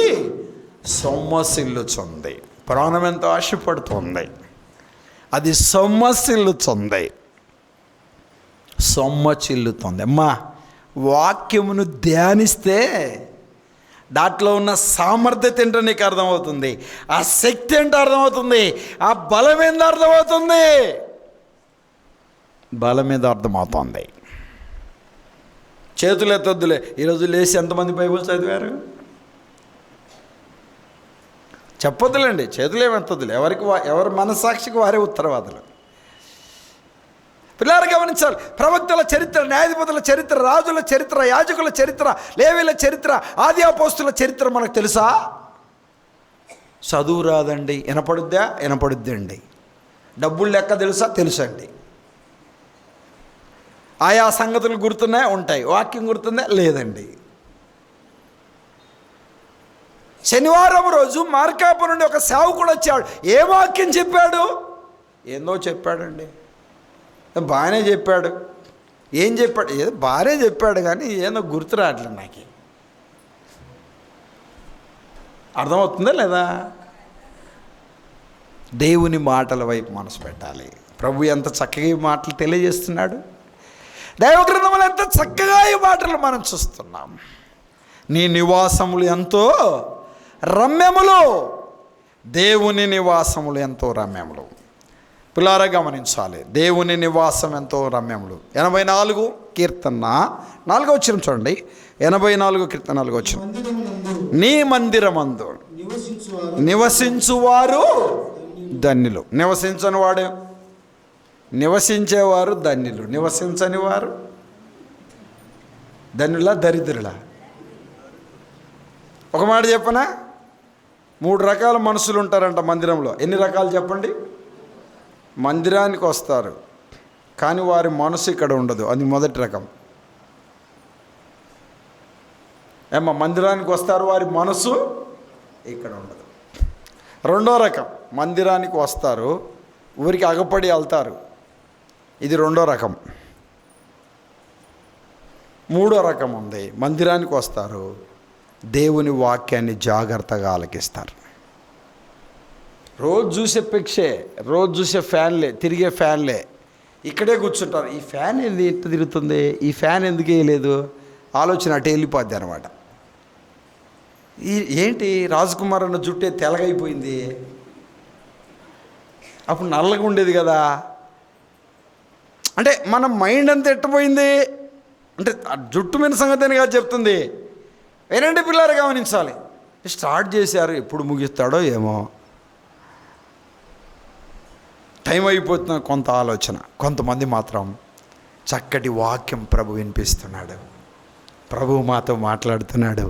సొమ్మసిల్లుచుంది. ప్రాణం ఎంతో ఆశపడుతుంది, అది సొమ్మచిల్లుతుంది. అమ్మా, వాక్యమును ధ్యానిస్తే దాంట్లో ఉన్న సామర్థ్యత ఏంటో నీకు అర్థమవుతుంది, ఆ శక్తి ఏంటో అర్థమవుతుంది, ఆ బలం ఏందో అర్థమవుతుంది. బలం మీద అర్థమవుతుంది. చేతులు ఎత్తొద్దులే. ఈరోజు లేచి ఎంతమంది బైబిల్ చదివారు? చెప్పొద్దులేండి, చేతులు ఏమెత్తదులే, ఎవరి మనస్సాక్షికి వారే ఉత్తరవాదులు. పిల్లలు గమనించాలి, ప్రవక్తల చరిత్ర, న్యాయాధిపతుల చరిత్ర, రాజుల చరిత్ర, యాజకుల చరిత్ర, లేవీల చరిత్ర, ఆది అపోస్తుల చరిత్ర మనకు తెలుసా? చదువు రాదండి, వినపడుద్ది అండి. డబ్బులు లెక్క తెలుసండి. ఆయా సంగతులు గుర్తున్నాయి, ఉంటాయి. వాక్యం గుర్తుందా? లేదండి. శనివారం రోజు మార్కాపు నుండి ఒక సేవకుడు వచ్చాడు. ఏ వాక్యం చెప్పాడు? ఏందో చెప్పాడండి, బాగానే చెప్పాడు. ఏం చెప్పాడు? ఏదో బాగానే చెప్పాడు, కానీ ఏదో గుర్తు రావట్లేదు నాకు. అర్థమవుతుందా లేదా? దేవుని మాటల వైపు మనసు పెట్టాలి. ప్రభు ఎంత చక్కగా ఈ మాటలు తెలియజేస్తున్నాడు. దైవగ్రంథములు ఎంత చక్కగా ఈ మాటలు మనం చూస్తున్నాం. నీ నివాసములు ఎంతో రమ్యములు, దేవుని నివాసములు ఎంతో రమ్యములు. పిల్లారా గమనించాలి, దేవుని నివాసం ఎంతో రమ్యములు. 84 కీర్తన 4వ వచనం చూడండి. 84 కీర్తన 4వ వచనం. నీ మందిరమందు నివసించువారు ధన్యులు. నివసించని వాడు, నివసించేవారు ధన్యులు. నివసించని వారు ధన్యులా దరిద్రులా? ఒక మాట చెప్పనా, 3 రకాల మనుషులు ఉంటారంట మందిరంలో. ఎన్ని రకాలు చెప్పండి? మందిరానికి వస్తారు కానీ వారి మనసు ఇక్కడ ఉండదు, అది మొదటి రకం. మందిరానికి వస్తారు, వారి మనసు ఇక్కడ ఉండదు. రెండో రకం, మందిరానికి వస్తారు, ఊరికి అగపడి వెళ్తారు, ఇది రెండో రకం. మూడో రకం ఉంది, మందిరానికి వస్తారు, దేవుని వాక్యాన్ని జాగ్రత్తగా ఆలకిస్తారు. రోజు చూసే పిక్షే, రోజు చూసే ఫ్యాన్లే, తిరిగే ఫ్యాన్లే, ఇక్కడే కూర్చుంటారు. ఈ ఫ్యాన్ ఏంది ఎంత తిరుగుతుంది, ఈ ఫ్యాన్ ఎందుకు వేయలేదు, ఆలోచన అటు వెళ్ళిపోద్ది అనమాట. ఏంటి రాజకుమార్ అన్న జుట్టే తెల్లగైపోయింది, అప్పుడు నల్లగా ఉండేది కదా. అంటే మన మైండ్ అంతా ఎట్టపోయింది అంటే జుట్టు మీద సంగతి కాదు చెప్తుంది. ఏనంటే పిల్లలు గమనించాలి, స్టార్ట్ చేశారు, ఎప్పుడు ముగిస్తాడో ఏమో, టైం అయిపోతున్న కొంత ఆలోచన. కొంతమంది మాత్రం చక్కటి వాక్యం ప్రభు వినిపిస్తున్నాడు, ప్రభు మాతో మాట్లాడుతున్నాడు,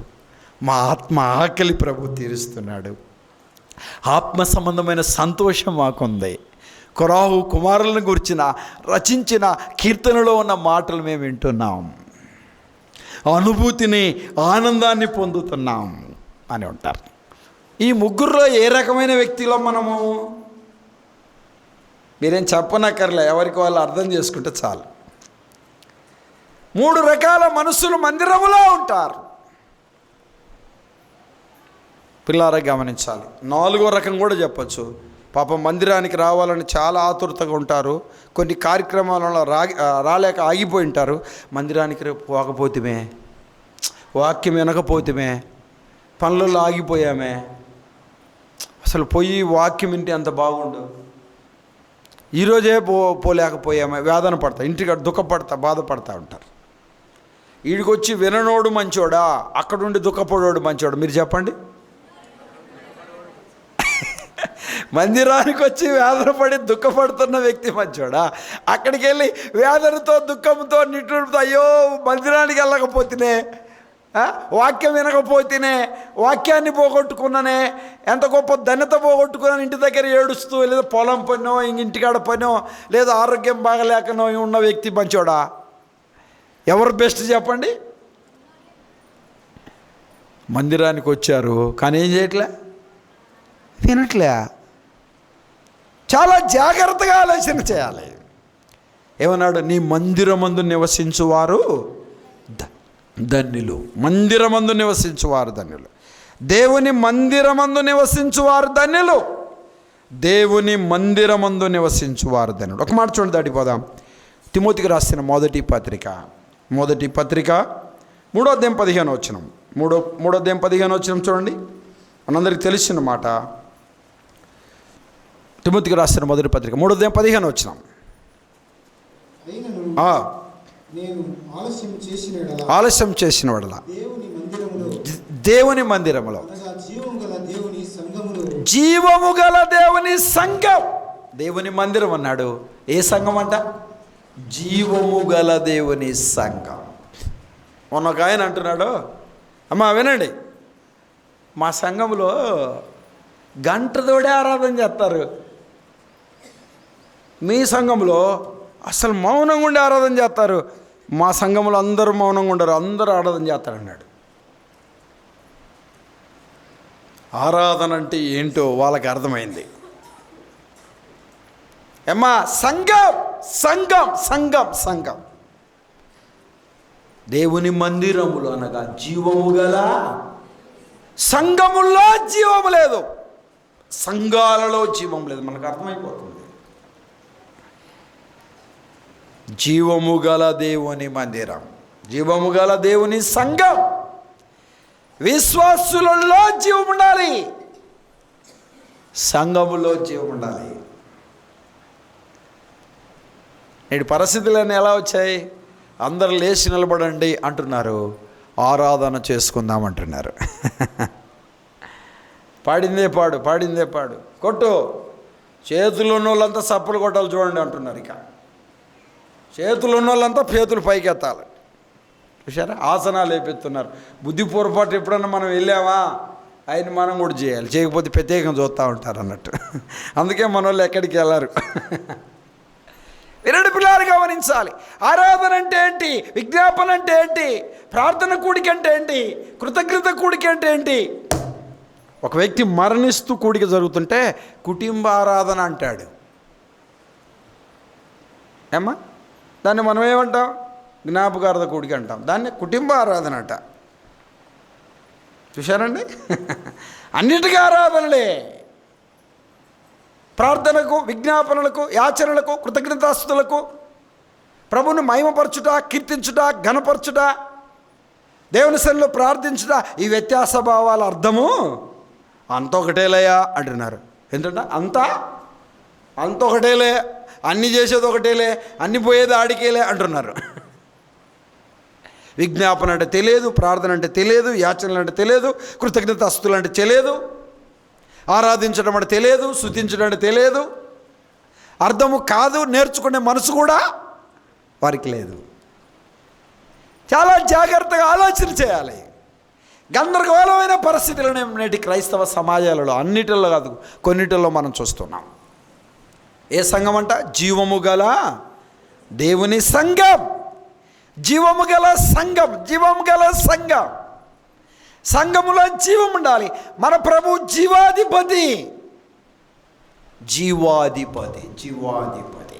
మా ఆత్మ ఆకలి ప్రభు తీరుస్తున్నాడు, ఆత్మ సంబంధమైన సంతోషం మాకుంది. కొరాహు కుమారులను గురించిన రచించిన కీర్తనలో ఉన్న మాటలు మేము వింటున్నాం, అనుభూతిని ఆనందాన్ని పొందుతున్నాం అని ఉంటారు. ఈ ముగ్గురులో ఏ రకమైన వ్యక్తిలో మనము? మీరేం చెప్పనక్కర్లే, ఎవరికి వాళ్ళు అర్థం చేసుకుంటే చాలు. 3 రకాల మనుషులు మందిరములో ఉంటారు. పిల్లారా గమనించాలి. 4వ రకం కూడా చెప్పచ్చు. పాపం మందిరానికి రావాలని చాలా ఆతురతగా ఉంటారు, కొన్ని కార్యక్రమాలలో రాలేక ఆగిపోయి ఉంటారు. మందిరానికి రేపు పోకపోతేమే, వాక్యం వినకపోతేమే, పనులలో ఆగిపోయామే, అసలు పోయి వాక్యం వింటే అంత బాగుండు, ఈరోజే పోలేకపోయామే, వేదన పడతా, ఇంటికి దుఃఖపడతా, బాధపడతా ఉంటారు. వీడికొచ్చి విననోడు మంచోడా, అక్కడుండి దుఃఖపడోడు మంచోడు? మీరు చెప్పండి. మందిరానికి వచ్చి వేదన పడి దుఃఖపడుతున్న వ్యక్తి మంచోడా, అక్కడికి వెళ్ళి వేదనతో దుఃఖంతో నిట్టూరుతో అయ్యో మందిరానికి వెళ్ళకపోతేనే, వాక్యం వినకపోతేనే, వాక్యాన్ని పోగొట్టుకున్నానే, ఎంత గొప్ప ధన్యత పోగొట్టుకున్నాను, ఇంటి దగ్గర ఏడుస్తూ, లేదా పొలం పనో ఇంటికాడ పనో లేదా ఆరోగ్యం బాగలేకనో ఉన్న వ్యక్తి మంచోడా? ఎవరు బెస్ట్ చెప్పండి? మందిరానికి వచ్చారు కానీ ఏం చేయట్లే, వినట్లే. చాలా జాగ్రత్తగా ఆలోచన చేయాలి. ఏమన్నాడు? నీ మందిరమందు నివసించువారు ధన్యులు. మందిరమందు నివసించువారు ధన్యులు. దేవుని మందిరమందు నివసించువారు ధన్యులు. దేవుని మందిరమందు నివసించువారు ధన్యులు. ఒక మాట చూడండి, దాటిపోదాం. తిమోతికి రాసిన మొదటి పత్రిక 3వ అధ్యాయం 15వ వచనం. 3వ అధ్యాయం 15వ వచనం చూడండి, మనందరికీ తెలిసిన మాట. తిమోతికి రాసిన మొదటి పత్రిక 3వ అధ్యాయం 15వ వచనం. ఆలస్యం చేసిన వడల దేవుని మందిరములో జీవము గల దేవుని సంఘం. దేవుని మందిరం అన్నాడు. ఏ సంఘం అంట? జీవము గల దేవుని సంఘం. మొన్న ఒక ఆయన అంటున్నాడు, అమ్మా వినండి, మా సంఘంలో గంటతోడే ఆరాధన చేస్తారు, మీ సంఘంలో అసలు మౌనంగా ఉండి ఆరాధన చేస్తారు, మా సంఘంలో అందరూ మౌనంగా ఉండరు, అందరూ ఆరాధన చేస్తారన్నాడు. ఆరాధన అంటే ఏంటో వాళ్ళకి అర్థమైంది. ఏమ్మా, సంఘం సంఘం సంఘం సంఘం దేవుని మందిరములు అనగా జీవము గల సంఘముల్లో జీవము లేదు, సంఘాలలో జీవం లేదు. మనకు అర్థమైపోతుంది. జీవము గల దేవుని మందిరం, జీవము గల దేవుని సంఘం. విశ్వాసులలో జీవం ఉండాలి, సంఘములో జీవం ఉండాలి. నేటి పరిస్థితులన్నీ ఎలా వచ్చాయి? అందరు లేచి నిలబడండి అంటున్నారు, ఆరాధన చేసుకుందాం అంటున్నారు. పాడిందే పాడు, పాడిందే పాడు, కొట్టు, చేతులు ఉన్న వాళ్ళంతా సప్పులు కొట్టాలి చూడండి అంటున్నారు. ఇక చేతులు ఉన్న వాళ్ళంతా చేతులు పైకి ఎత్తాలి. చూసారా, ఆసనాలు వేపిస్తున్నారు. బుద్ధి పొరపాటు ఎప్పుడన్నా మనం వెళ్ళామా ఆయన మనం కూడా చేయాలి, చేయకపోతే ప్రత్యేకంగా చూస్తూ ఉంటారు అన్నట్టు. అందుకే మన వాళ్ళు ఎక్కడికి వెళ్ళారు. వినడి పిల్లలు గమనించాలి. ఆరాధన అంటే ఏంటి? విజ్ఞాపన అంటే ఏంటి? ప్రార్థన కూడిక అంటే ఏంటి? కృతజ్ఞత కూడిక అంటే ఏంటి? ఒక వ్యక్తి మరణిస్తూ కూడిక జరుగుతుంటే కుటుంబ ఆరాధన అంటాడు. ఏమ్మా, దాన్ని మనం ఏమంటాం? జ్ఞాపకార్థ కూడిక అంటాం, దాన్ని కుటుంబ ఆరాధన అంట. చూశారండి, అన్నిటికీ ఆరాధనలే. ప్రార్థనకు, విజ్ఞాపనలకు, యాచనలకు, కృతజ్ఞతాస్తుతులకు, ప్రభువును మహిమపరచుట, కీర్తించుట, ఘనపరచుట, దేవుని సన్నిధిలో ప్రార్థించుట, ఈ వ్యత్యాస భావాల అర్థము అంత ఒకటేలయ్యా అంటున్నారు. ఏంటంటే అంత ఒకటేలే, అన్నీ చేసేది ఒకటేలే, అన్నీ పోయేది ఆడికేలే అంటున్నారు. విజ్ఞాపన అంటే తెలియదు, ప్రార్థన అంటే తెలియదు, యాచనలు అంటే తెలియదు, కృతజ్ఞతాస్తుతులు అంటే తెలియదు, ఆరాధించడం అంటే తెలియదు, స్తుతించడం అంటే తెలియదు, అర్థము కాదు, నేర్చుకునే మనసు కూడా వారికి లేదు. చాలా జాగ్రత్తగా ఆలోచన చేయాలి. గందరగోళమైన పరిస్థితులను నేటి క్రైస్తవ సమాజాలలో, అన్నిటిలో కాదు కొన్నిటిల్లో మనం చూస్తున్నాం. ఏ సంఘం అంట? జీవము గల దేవుని సంఘం. జీవము గల సంఘం, జీవము గల సంఘం. సంఘములో జీవం ఉండాలి. మన ప్రభు జీవాధిపతి, జీవాధిపతి, జీవాధిపతి.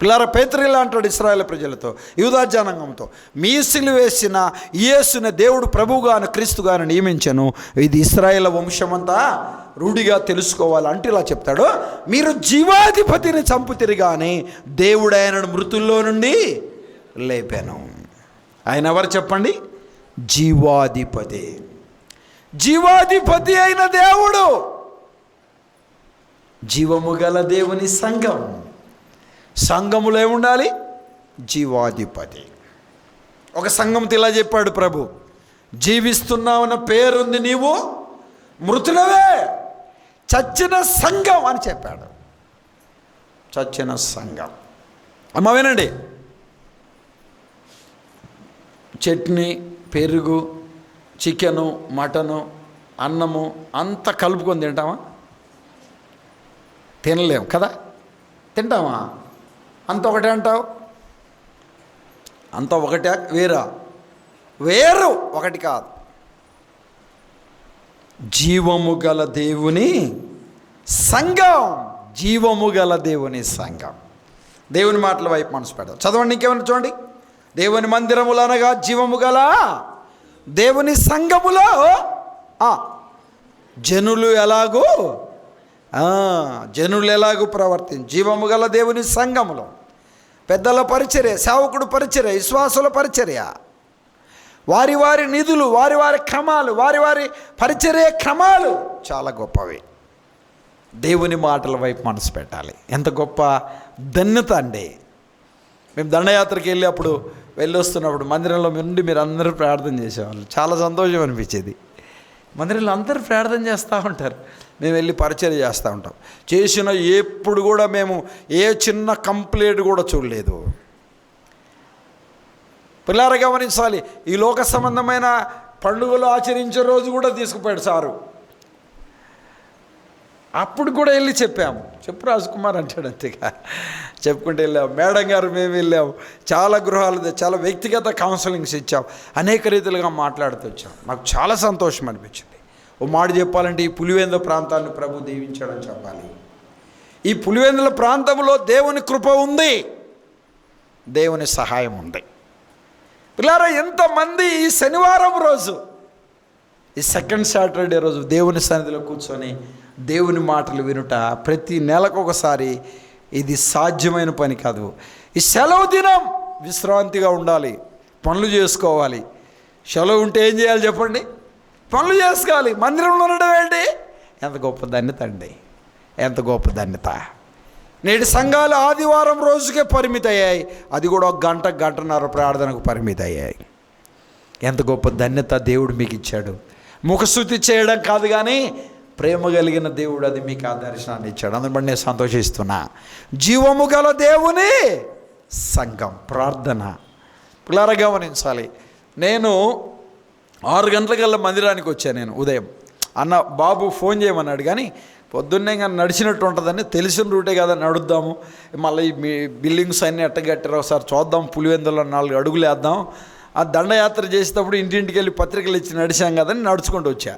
పిల్లల పేతురు అంటాడు ఇశ్రాయేలు ప్రజలతో, యూదా జనాంగంతో, మీ సిలువేసిన యేసుని దేవుడు ప్రభువుగాను క్రీస్తుగాను నియమించను, ఇది ఇశ్రాయేల్ వంశమంతా రూఢిగా తెలుసుకోవాలి అంటే ఇలా చెప్తాడు, మీరు జీవాధిపతిని చంపుతిరి కానీ దేవుడు ఆయనను మృతుల్లో నుండి లేపాను. ఆయన ఎవరు చెప్పండి? జీవాధిపతి. జీవాధిపతి అయిన దేవుడు, జీవము గల దేవుని సంఘం. సంఘములో ఏముండాలి? జీవాధిపతి. ఒక సంఘంతో ఇలా చెప్పాడు ప్రభు, జీవిస్తున్నావన్న పేరుంది, నీవు మృతులవే, చచ్చిన సంఘం అని చెప్పాడు. చచ్చిన సంఘం. అమ్మ వినండి, చట్నీ, పెరుగు, చికెను, మటను, అన్నము అంతా కలుపుకొని తింటామా? తినలేం కదా. తింటామా? అంత ఒకటే అంటావు? అంత ఒకటే, వేరా? వేరు, ఒకటి కాదు. జీవము గల దేవుని సంఘం, జీవము గల దేవుని సంఘం. దేవుని మాటల వైపు మనసు పెడదాం. చదవండి, ఇంకేమైనా చూడండి. దేవుని మందిరములు అనగా జీవము గల దేవుని సంఘములో జనులు ఎలాగూ ప్రవర్తించి, జీవము గల దేవుని సంఘములో పెద్దల పరిచర్య, సేవకుడు పరిచర్య, విశ్వాసుల పరిచర్య, వారి వారి నిధులు, వారి వారి క్రమాలు, వారి వారి పరిచర్య క్రమాలు చాలా గొప్పవి. దేవుని మాటల వైపు మనసు పెట్టాలి. ఎంత గొప్ప ధన్యత అండి. మేము దండయాత్రకి వెళ్ళొస్తున్నప్పుడు మందిరంలో నుండి మీరు అందరూ ప్రార్థన చేసేవాళ్ళు. చాలా సంతోషం అనిపించేది. మందిరంలో అందరూ ప్రార్థన చేస్తూ ఉంటారు, మేము వెళ్ళి పరిచర్య చేస్తూ ఉంటాం. చేసిన ఎప్పుడు కూడా మేము ఏ చిన్న కంప్లైంట్ కూడా చూడలేదు. పిల్లలు గమనించాలి, ఈ లోక సంబంధమైన పండుగలు ఆచరించే రోజు కూడా తీసుకుపోయాడు సారు. అప్పుడు కూడా వెళ్ళి చెప్పాము. చెప్పు రాజకుమార్ అంటాడు, అంతేగా చెప్పుకుంటూ వెళ్ళాము. మేడం గారు మేము వెళ్ళాము, చాలా గృహాలు, చాలా వ్యక్తిగత కౌన్సిలింగ్స్ ఇచ్చాం, అనేక రీతిలుగా మాట్లాడుతూ వచ్చాం. నాకు చాలా సంతోషం అనిపించింది. ఓ మాట చెప్పాలంటే ఈ పులివెందుల ప్రాంతాన్ని ప్రభు దీవించాడని చెప్పాలి. ఈ పులివెందుల ప్రాంతంలో దేవుని కృప ఉంది, దేవుని సహాయం ఉంది. పిల్లారా, ఎంతమంది ఈ శనివారం రోజు, ఈ సెకండ్ సాటర్డే రోజు దేవుని సన్నిధిలో కూర్చొని దేవుని మాటలు వినుట ప్రతి నెలకు ఒకసారి, ఇది సాధ్యమైన పని కాదు. ఈ సెలవు దినం విశ్రాంతిగా ఉండాలి, పనులు చేసుకోవాలి. సెలవు ఉంటే ఏం చేయాలి చెప్పండి? పనులు చేసుకోవాలి. మందిరంలో ఉండడం ఏంటి? ఎంత గొప్ప ధన్యత అండి, ఎంత గొప్ప ధన్యత. నేటి సంఘాలు ఆదివారం రోజుకే పరిమితి అయ్యాయి, అది కూడా 1 గంటన్నర ప్రార్థనకు పరిమితి అయ్యాయి. ఎంత గొప్ప ధన్యత దేవుడు మీకు ఇచ్చాడు. ముఖస్తుతి చేయడం కాదు కానీ ప్రేమ కలిగిన దేవుడు అది మీకు ఆ దర్శనాన్ని ఇచ్చాడు. అందుని బట్టి నేను సంతోషిస్తున్నా. జీవము గల దేవుని సంఘం ప్రార్థన. పిల్లలు గమనించాలి, నేను 6 గంటలకల్లా మందిరానికి వచ్చాను. నేను ఉదయం అన్న బాబు ఫోన్ చేయమన్నాడు, కానీ పొద్దున్నే కానీ నడిచినట్టు ఉంటుందని, తెలిసిన రూటే కదా నడుద్దాము, మళ్ళీ ఈ బిల్డింగ్స్ అన్నీ ఎట్టగట్టారు ఒకసారి చూద్దాం, పులివెందులో 4 అడుగులు వేద్దాం. ఆ దండయాత్ర చేసేటప్పుడు ఇంటింటికి వెళ్ళి పత్రికలు ఇచ్చి నడిచాం కదని నడుచుకుంటూ వచ్చా,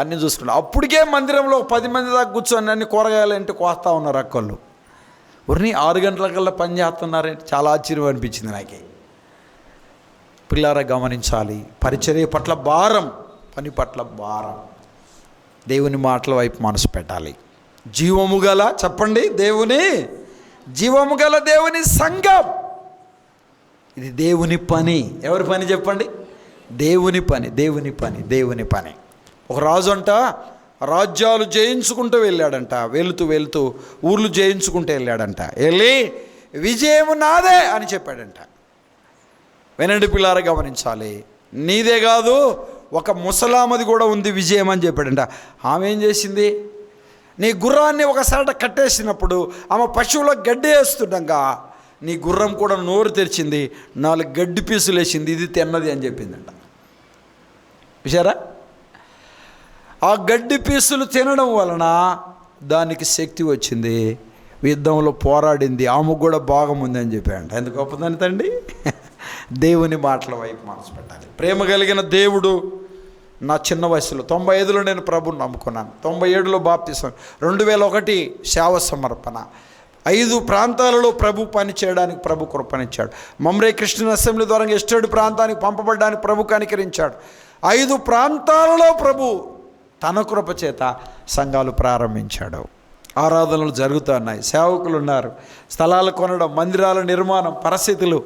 అన్నీ చూసుకుంటా. అప్పటికే మందిరంలో 10 మంది దాకా కూర్చొని అన్ని కూరగాయలు ఏంటి కోస్తా ఉన్నారు అక్కళ్ళు. ఉరిని 6 గంటలకల్లా పని చేస్తున్నారంటే చాలా ఆశ్చర్యం అనిపించింది నాకే. పిల్లారా గమనించాలి, పరిచర్య పట్ల భారం, పని పట్ల భారం, దేవుని మాటల వైపు మనసు పెట్టాలి. జీవము గల, చెప్పండి, దేవుని జీవము గల దేవుని సంఘం, ఇది దేవుని పని. ఎవరి పని చెప్పండి? దేవుని పని, దేవుని పని, దేవుని పని. ఒక రాజు అంట రాజ్యాలు జయించుకుంటూ వెళ్ళాడంట, వెళుతూ ఊర్లు జయించుకుంటూ వెళ్ళాడంట. వెళ్ళి విజయము నాదే అని చెప్పాడంట. వినండి పిల్లారా గమనించాలి, నీదే కాదు, ఒక ముసలామది కూడా ఉంది విజయం అని చెప్పాడంట. ఆమె ఏం చేసింది? నీ గుర్రాన్ని ఒకసారి కట్టేసినప్పుడు ఆమె పశువులో గడ్డి వేస్తుండగా నీ గుర్రం కూడా నోరు తెరిచింది, 4 గడ్డి పీసులు వేసింది, ఇది తిన్నది అని చెప్పిందంట. చూసారా? ఆ గడ్డి పీసులు తినడం వలన దానికి శక్తి వచ్చింది, యుద్ధంలో పోరాడింది, ఆమెకు కూడా భాగం ఉంది అని చెప్పాడంట. ఎందుకు గొప్పదని తండ్రి? దేవుని మాటల వైపు మనసు పెట్టాలి. ప్రేమ కలిగిన దేవుడు నా చిన్న వయసులో 95లో నేను ప్రభుని నమ్ముకున్నాను, 97లో బాప్తిసం, 2001 సేవ సమర్పణ, 5 ప్రాంతాలలో ప్రభు పని చేయడానికి ప్రభు కృపనిచ్చాడు. మమ్రే క్రిస్టియన్ అసెంబ్లీ ద్వారా ఎస్టేట్ ప్రాంతానికి పంపబడడానికి ప్రభు కనికరించాడు. 5 ప్రాంతాలలో ప్రభు తన కృప చేత సంఘాలు ప్రారంభించాడు. ఆరాధనలు జరుగుతున్నాయి, సేవకులు ఉన్నారు, స్థలాలు కొనడం, మందిరాల నిర్మాణం, పరిస్థితులు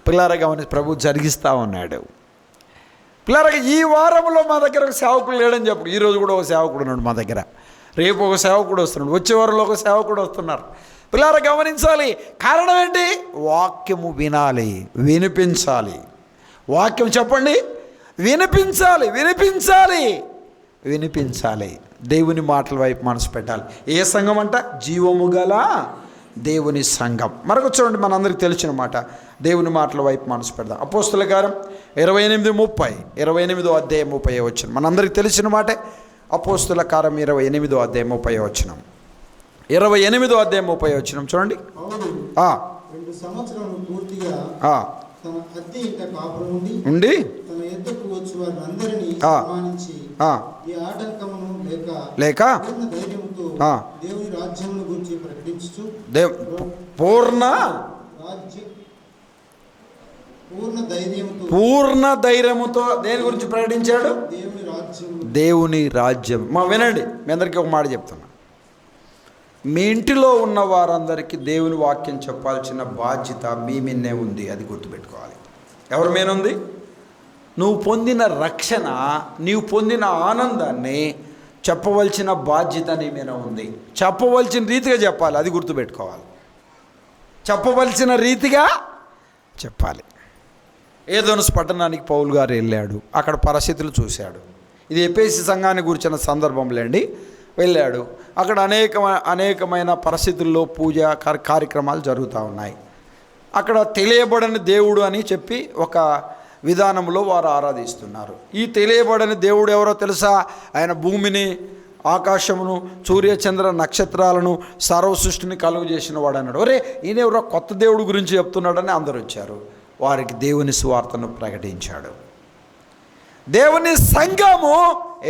పిల్లారా గమనించి ప్రభు జరిగిస్తూ ఉన్నాడు. పిల్లారా, ఈ వారంలో మా దగ్గర ఒక సేవకుడు లేడని చెప్పు. ఈరోజు కూడా ఒక సేవకుడు ఉన్నాడు మా దగ్గర, రేపు ఒక సేవకుడు వస్తున్నాడు, వచ్చే వారంలో ఒక సేవకుడు వస్తున్నారు. పిల్లారా గమనించాలి, కారణం ఏంటి? వాక్యము వినాలి, వినిపించాలి. వాక్యం చెప్పండి, వినిపించాలి, వినిపించాలి, వినిపించాలి. దేవుని మాటల వైపు మనసు పెట్టాలి. ఏ సంఘం అంట? జీవము గల దేవుని సంఘం. మరొక చూడండి, మనందరికీ తెలిసిన మాట, దేవుని మాటల వైపు మనసు పెడదాం. అపోస్తుల కార్యం 28:30, 28వ అధ్యాయం 30 వచ్చిన మనందరికీ తెలిసిన మాటే. అపోస్తుల కార్యం 28వ అధ్యాయం 30 వచ్చిన 28వ అధ్యాయం 30 వచ్చిన చూడండి. 2 సంవత్సరాలు పూర్తిగా తన అద్దె ఇంట కాపురం ఉండి తన ఎద్దకు వచ్చి వారందరినీ సన్మానించి ఈ ఆటంకమును లేక పూర్ణ ధైర్యముతో దేవుని రాజ్యమును గురించి ప్రకటించుచు పూర్ణ ధైర్యముతో దేని గురించి ప్రకటించాడు? దేవుని రాజ్యం. వినండి, మీ అందరికీ ఒక మాట చెప్తున్నా. మీ ఇంటిలో ఉన్న వారందరికీ దేవుని వాక్యం చెప్పాల్సిన బాధ్యత మీ మీదనే ఉంది, అది గుర్తుపెట్టుకోవాలి. ఎవరి మీద ఉంది? నువ్వు పొందిన రక్షణ, నీవు పొందిన ఆనందాన్ని చెప్పవలసిన బాధ్యత నీ మీద ఉంది. చెప్పవలసిన రీతిగా చెప్పాలి, అది గుర్తుపెట్టుకోవాలి. చెప్పవలసిన రీతిగా చెప్పాలి. ఏదోను పట్టణానికి పౌలు గారు వెళ్ళాడు, అక్కడ పరిస్థితులు చూశాడు. ఇది ఎఫెసీ సంఘాన్ని గురించిన సందర్భంలేండి. వెళ్ళాడు. అక్కడ అనేకమైన పరిస్థితుల్లో పూజ కార్యక్రమాలు జరుగుతూ ఉన్నాయి. అక్కడ తెలియబడని దేవుడు అని చెప్పి ఒక విధానంలో వారు ఆరాధిస్తున్నారు. ఈ తెలియబడని దేవుడు ఎవరో తెలుసా? ఆయన భూమిని, ఆకాశమును, సూర్యచంద్ర నక్షత్రాలను, సర్వ సృష్టిని కలుగు చేసిన వాడు అన్నాడు. ఒరే, ఈయన ఎవరో కొత్త దేవుడు గురించి చెప్తున్నాడని అందరూ వచ్చారు. వారికి దేవుని సువార్తను ప్రకటించాడు. దేవుని సంఘము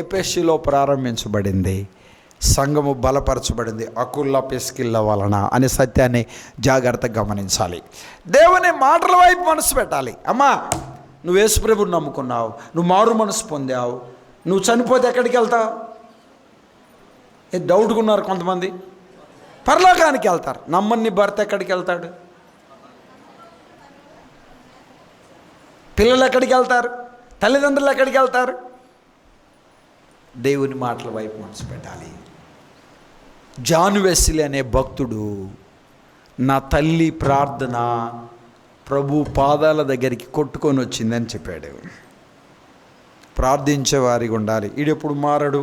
ఎఫెసీలో ప్రారంభించబడింది. సంఘము బలపరచబడింది అకుల్ల పెస్కిళ్ళ వలన అనే సత్యాన్ని జాగ్రత్తగా గమనించాలి. దేవుని మాటల వైపు మనసు పెట్టాలి. అమ్మా, నువ్వు యేసుప్రభుని నమ్ముకున్నావు, నువ్వు మారు మనసు పొందావు, నువ్వు చనిపోతే ఎక్కడికి వెళ్తావు? డౌట్గా ఉన్నారు కొంతమంది. పరలోకానికి వెళ్తారు. నమ్మని భర్త ఎక్కడికి వెళ్తాడు? పిల్లలు ఎక్కడికి వెళ్తారు? తల్లిదండ్రులు ఎక్కడికి వెళ్తారు? దేవుని మాటల వైపు మనసు పెట్టాలి. జాన్ వెస్లీ అనే భక్తుడు, నా తల్లి ప్రార్థన ప్రభు పాదాల దగ్గరికి కొట్టుకొని వచ్చిందని చెప్పాడు. ప్రార్థించేవారిగా ఉండాలి. ఈడెప్పుడు మారడు,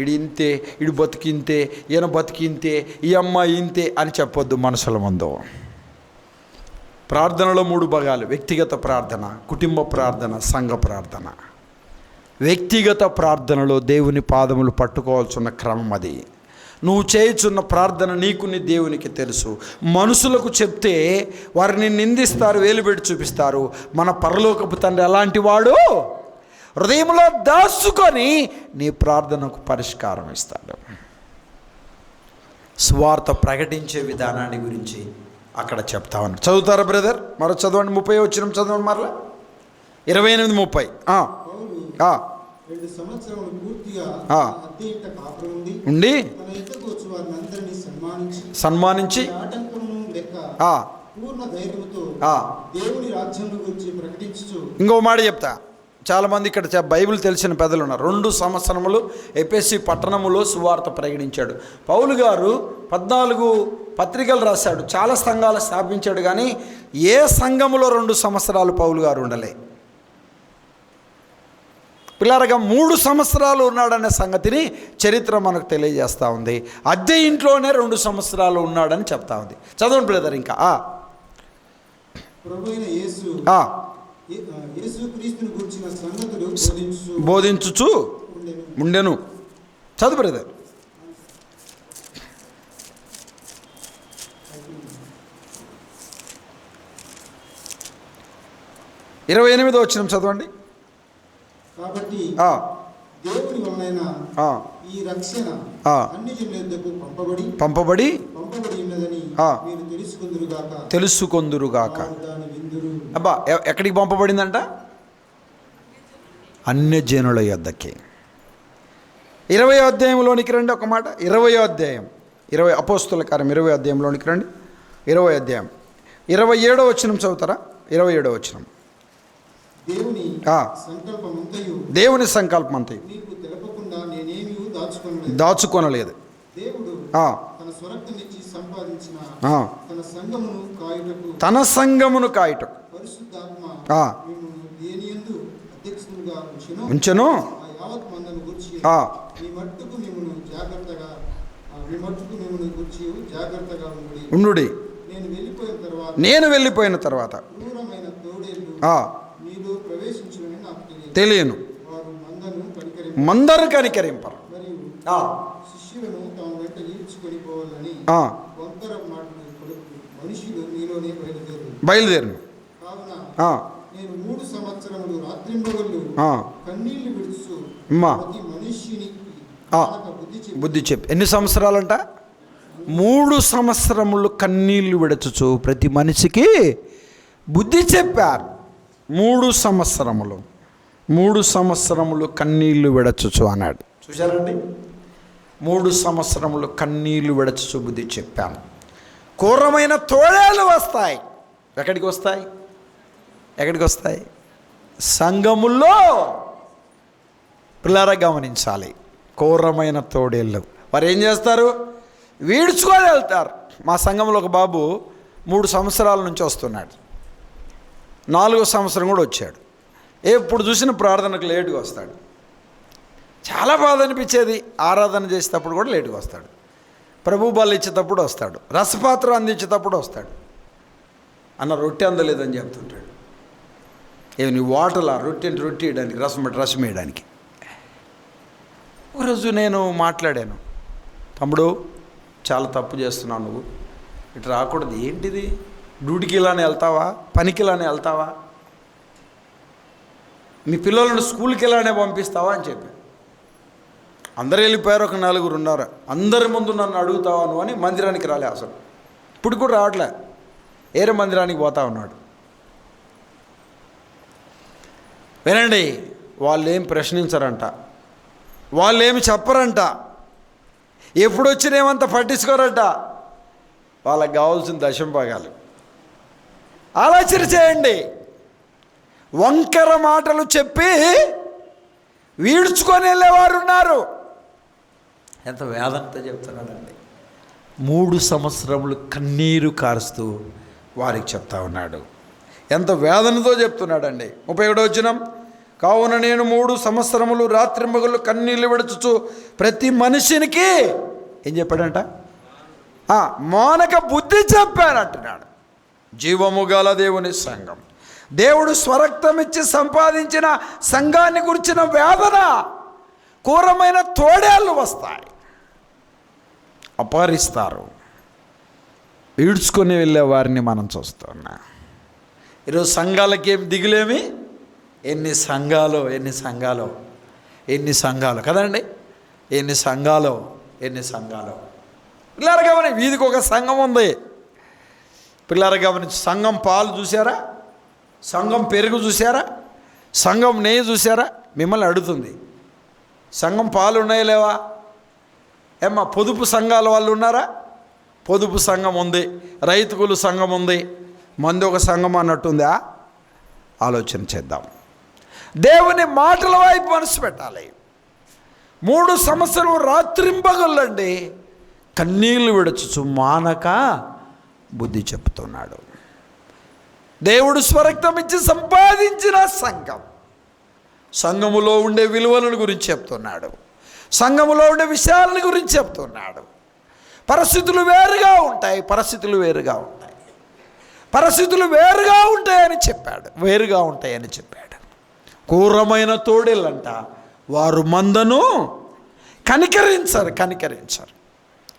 ఈడు ఇంతే, ఈడు బతికింతే, ఈయన బతికింతే, ఈ అమ్మాయి ఇంతే అని చెప్పొద్దు మనసుల ముందు. ప్రార్థనలో 3 భాగాలు: వ్యక్తిగత ప్రార్థన, కుటుంబ ప్రార్థన, సంఘ ప్రార్థన. వ్యక్తిగత ప్రార్థనలో దేవుని పాదములు పట్టుకోవాల్సిన క్రమం అది. నువ్వు చేయుచున్న ప్రార్థన నీకు నీ దేవునికి తెలుసు. మనుషులకు చెప్తే వారిని నిందిస్తారు, వేలుపెట్టి చూపిస్తారు. మన పరలోకపు తండ్రి అలాంటి వాడు, హృదయంలో దాచుకొని నీ ప్రార్థనకు పరిష్కారం ఇస్తాడు. సువార్త ప్రకటించే విధానాన్ని గురించి అక్కడ చెప్తా ఉన్నాడు. చదువుతారా బ్రదర్? మరో చదవండి. 30 వచ్చిన చదవండి మరలా. 28:30. 2 సంవత్సరములు పూర్తిగా అద్దె ఇంట కాపురం ఉండి తన ఇంటికి వచ్చి వారినందరినీ సన్మానించి ఆటంకమును లెక్క పూర్ణ ధైర్యముతో దేవుని రాజ్యం గురించి ప్రకటించుచు. ఇంకో మాట చెప్తా. చాలామంది ఇక్కడ బైబిల్ తెలిసిన పెద్దలు ఉన్నారు. 2 సంవత్సరములు ఎఫెసీ పట్టణములో సువార్త ప్రకటించాడు. పౌలు గారు 14 పత్రికలు రాశాడు, చాలా సంఘాలు స్థాపించాడు. కానీ ఏ సంఘములో 2 సంవత్సరాలు పౌలు గారు ఉండలే. పిల్లరగా 3 సంవత్సరాలు ఉన్నాడనే సంగతిని చరిత్ర మనకు తెలియజేస్తూ ఉంది. అద్దె ఇంట్లోనే 2 సంవత్సరాలు ఉన్నాడని చెప్తా ఉంది. చదవండి బ్రదర్. ఇంకా ప్రభువైన యేసుక్రీస్తును గూర్చిన సంగతులు బోధించుచు ఉండెను. చదువు బ్రదర్. 28వ వచనం చదవండి. కాబట్టి దేవుని వలన ఈ రక్షణ అన్ని జనుల యొద్దకు పంపబడి ఉన్నదని మీరు తెలుసుకొందురుగాక. అబ్బా, ఎక్కడికి పంపబడిందంట? అన్య జనుల యొద్దకి. 20వ అధ్యాయంలోనికి రండి ఒక మాట. 20వ అధ్యాయం, అపోస్తుల కార్యం 20వ అధ్యాయంలోనికి రండి. 20వ అధ్యాయం 27వ వచనం చదువుతారా? 27వ వచనం. దేవుని సంకల్పం అంతయు దాచుకొనలేదు. తన సంఘమును కాయుటకు ఉంచెను. ఉండుడి. నేను వెళ్ళిపోయిన తర్వాత తెలియను. మందరు కనికరింపరు. బయలుదేరును. బుద్ధి చెప్పి. ఎన్ని సంవత్సరాలంట? 3 సంవత్సరములు కన్నీళ్లు విడచుచు ప్రతి మనిషికి బుద్ధి చెప్పారు. 3 సంవత్సరములు కన్నీళ్లు విడచుచు అన్నాడు. చూశారండి? 3 సంవత్సరములు కన్నీళ్లు విడచుచు బుద్ధి చెప్పాను. క్రూరమైన తోడేలు వస్తాయి. ఎక్కడికి వస్తాయి? సంఘముల్లో. పిల్లరా గమనించాలి. క్రూరమైన తోడేళ్ళు వారు ఏం చేస్తారు? వీడ్చుకొని వెళ్తారు. మా సంఘంలో ఒక బాబు 3 సంవత్సరాల నుంచి వస్తున్నాడు. 4వ సంవత్సరం కూడా వచ్చాడు. ఎప్పుడు చూసిన ప్రార్థనకు లేటుగా వస్తాడు. చాలా బాధ అనిపించేది. ఆరాధన చేసేటప్పుడు కూడా లేటుగా వస్తాడు, ప్రభు బలి ఇచ్చేటప్పుడు వస్తాడు, రసపాత్ర అందించేటప్పుడు వస్తాడు. అన్న రొట్టె అందలేదని చెప్తుంటాడు. ఏమి నీ వాటలా రొట్టె వేయడానికి, రసం వేయడానికి. ఒకరోజు నేను మాట్లాడాను, తమ్ముడు చాలా తప్పు చేస్తున్నావు, నువ్వు ఇటు రాకూడదు. ఏంటిది, డ్యూటీకి ఇలానే వెళ్తావా, పనికి ఇలానే వెళ్తావా, మీ పిల్లలను స్కూల్కి ఇలానే పంపిస్తావా అని చెప్పి. అందరూ వెళ్ళిపోయారు, ఒక 4 ఉన్నారు. అందరి ముందు నన్ను అడుగుతావా నువ్వు అని మందిరానికి రాలే. అసలు ఇప్పుడు కూడా రావట్లే, ఏరే మందిరానికి పోతా ఉన్నాడు. వినండి, వాళ్ళు ఏం ప్రశ్నించరంట, వాళ్ళు ఏమి చెప్పరంట, ఎప్పుడు వచ్చినేమంత పట్టించుకోరంట. వాళ్ళకి కావాల్సిన దశంభాగాలు. ఆలోచన చేయండి. వంకర మాటలు చెప్పి వీడ్చుకొని వెళ్ళేవారు ఉన్నారు. ఎంత వేదంతో చెప్తున్నాడండి. 3 సంవత్సరములు కన్నీరు కారుస్తూ వారికి చెప్తా ఉన్నాడు. ఎంత వేదనతో చెప్తున్నాడండి. 31వ వచనం, కావున నేను 3 సంవత్సరములు రాత్రింబగళ్ళు కన్నీళ్ళు విడుచుచు ప్రతి మనిషినికి ఏం చెప్పాడంట, మానక బుద్ధి చెప్పానంటున్నాడు. జీవము గల దేవుని సంఘం, దేవుడు స్వరక్తం ఇచ్చి సంపాదించిన సంఘాన్ని గురించిన వేదన, క్రూరమైన తోడేళ్ళు వస్తాయి, అపహరిస్తారు, ఈడ్చుకొని వెళ్ళే వారిని మనం చూస్తున్నాం. ఈరోజు సంఘాలకి ఏం దిగులేమి, ఎన్ని సంఘాలు కదండి, ఎన్ని సంఘాలు. పిల్లలు గమని, వీధికి ఒక సంఘం ఉంది. పిల్లలు గమనించి, సంఘం పాలు చూసారా, సంఘం పెరుగు చూసారా, సంఘం నెయ్యి చూసారా? మిమ్మల్ని అడుగుతుంది, సంఘం పాలు ఉన్నాయా లేవా? ఏమ్మా పొదుపు సంఘాల వాళ్ళు ఉన్నారా? పొదుపు సంఘం ఉంది, రైతుకులు సంఘం ఉంది, మంది ఒక సంఘం అన్నట్టుందా? ఆలోచన చేద్దాం. దేవుని మాటల వైపు మనసు పెట్టాలి. 3 సంవత్సరాలు రాత్రింబగళ్ళండి కన్నీళ్లు విడుచుచు మానక బుద్ధి చెప్తున్నాడు. దేవుడు స్వరక్తం ఇచ్చి సంపాదించిన సంఘములో ఉండే విలువలను గురించి చెప్తున్నాడు, సంఘములో ఉండే విషయాలను గురించి చెప్తున్నాడు. పరిస్థితులు వేరుగా ఉంటాయని చెప్పాడు. క్రూరమైన తోడేళ్ళంట, వారు మందను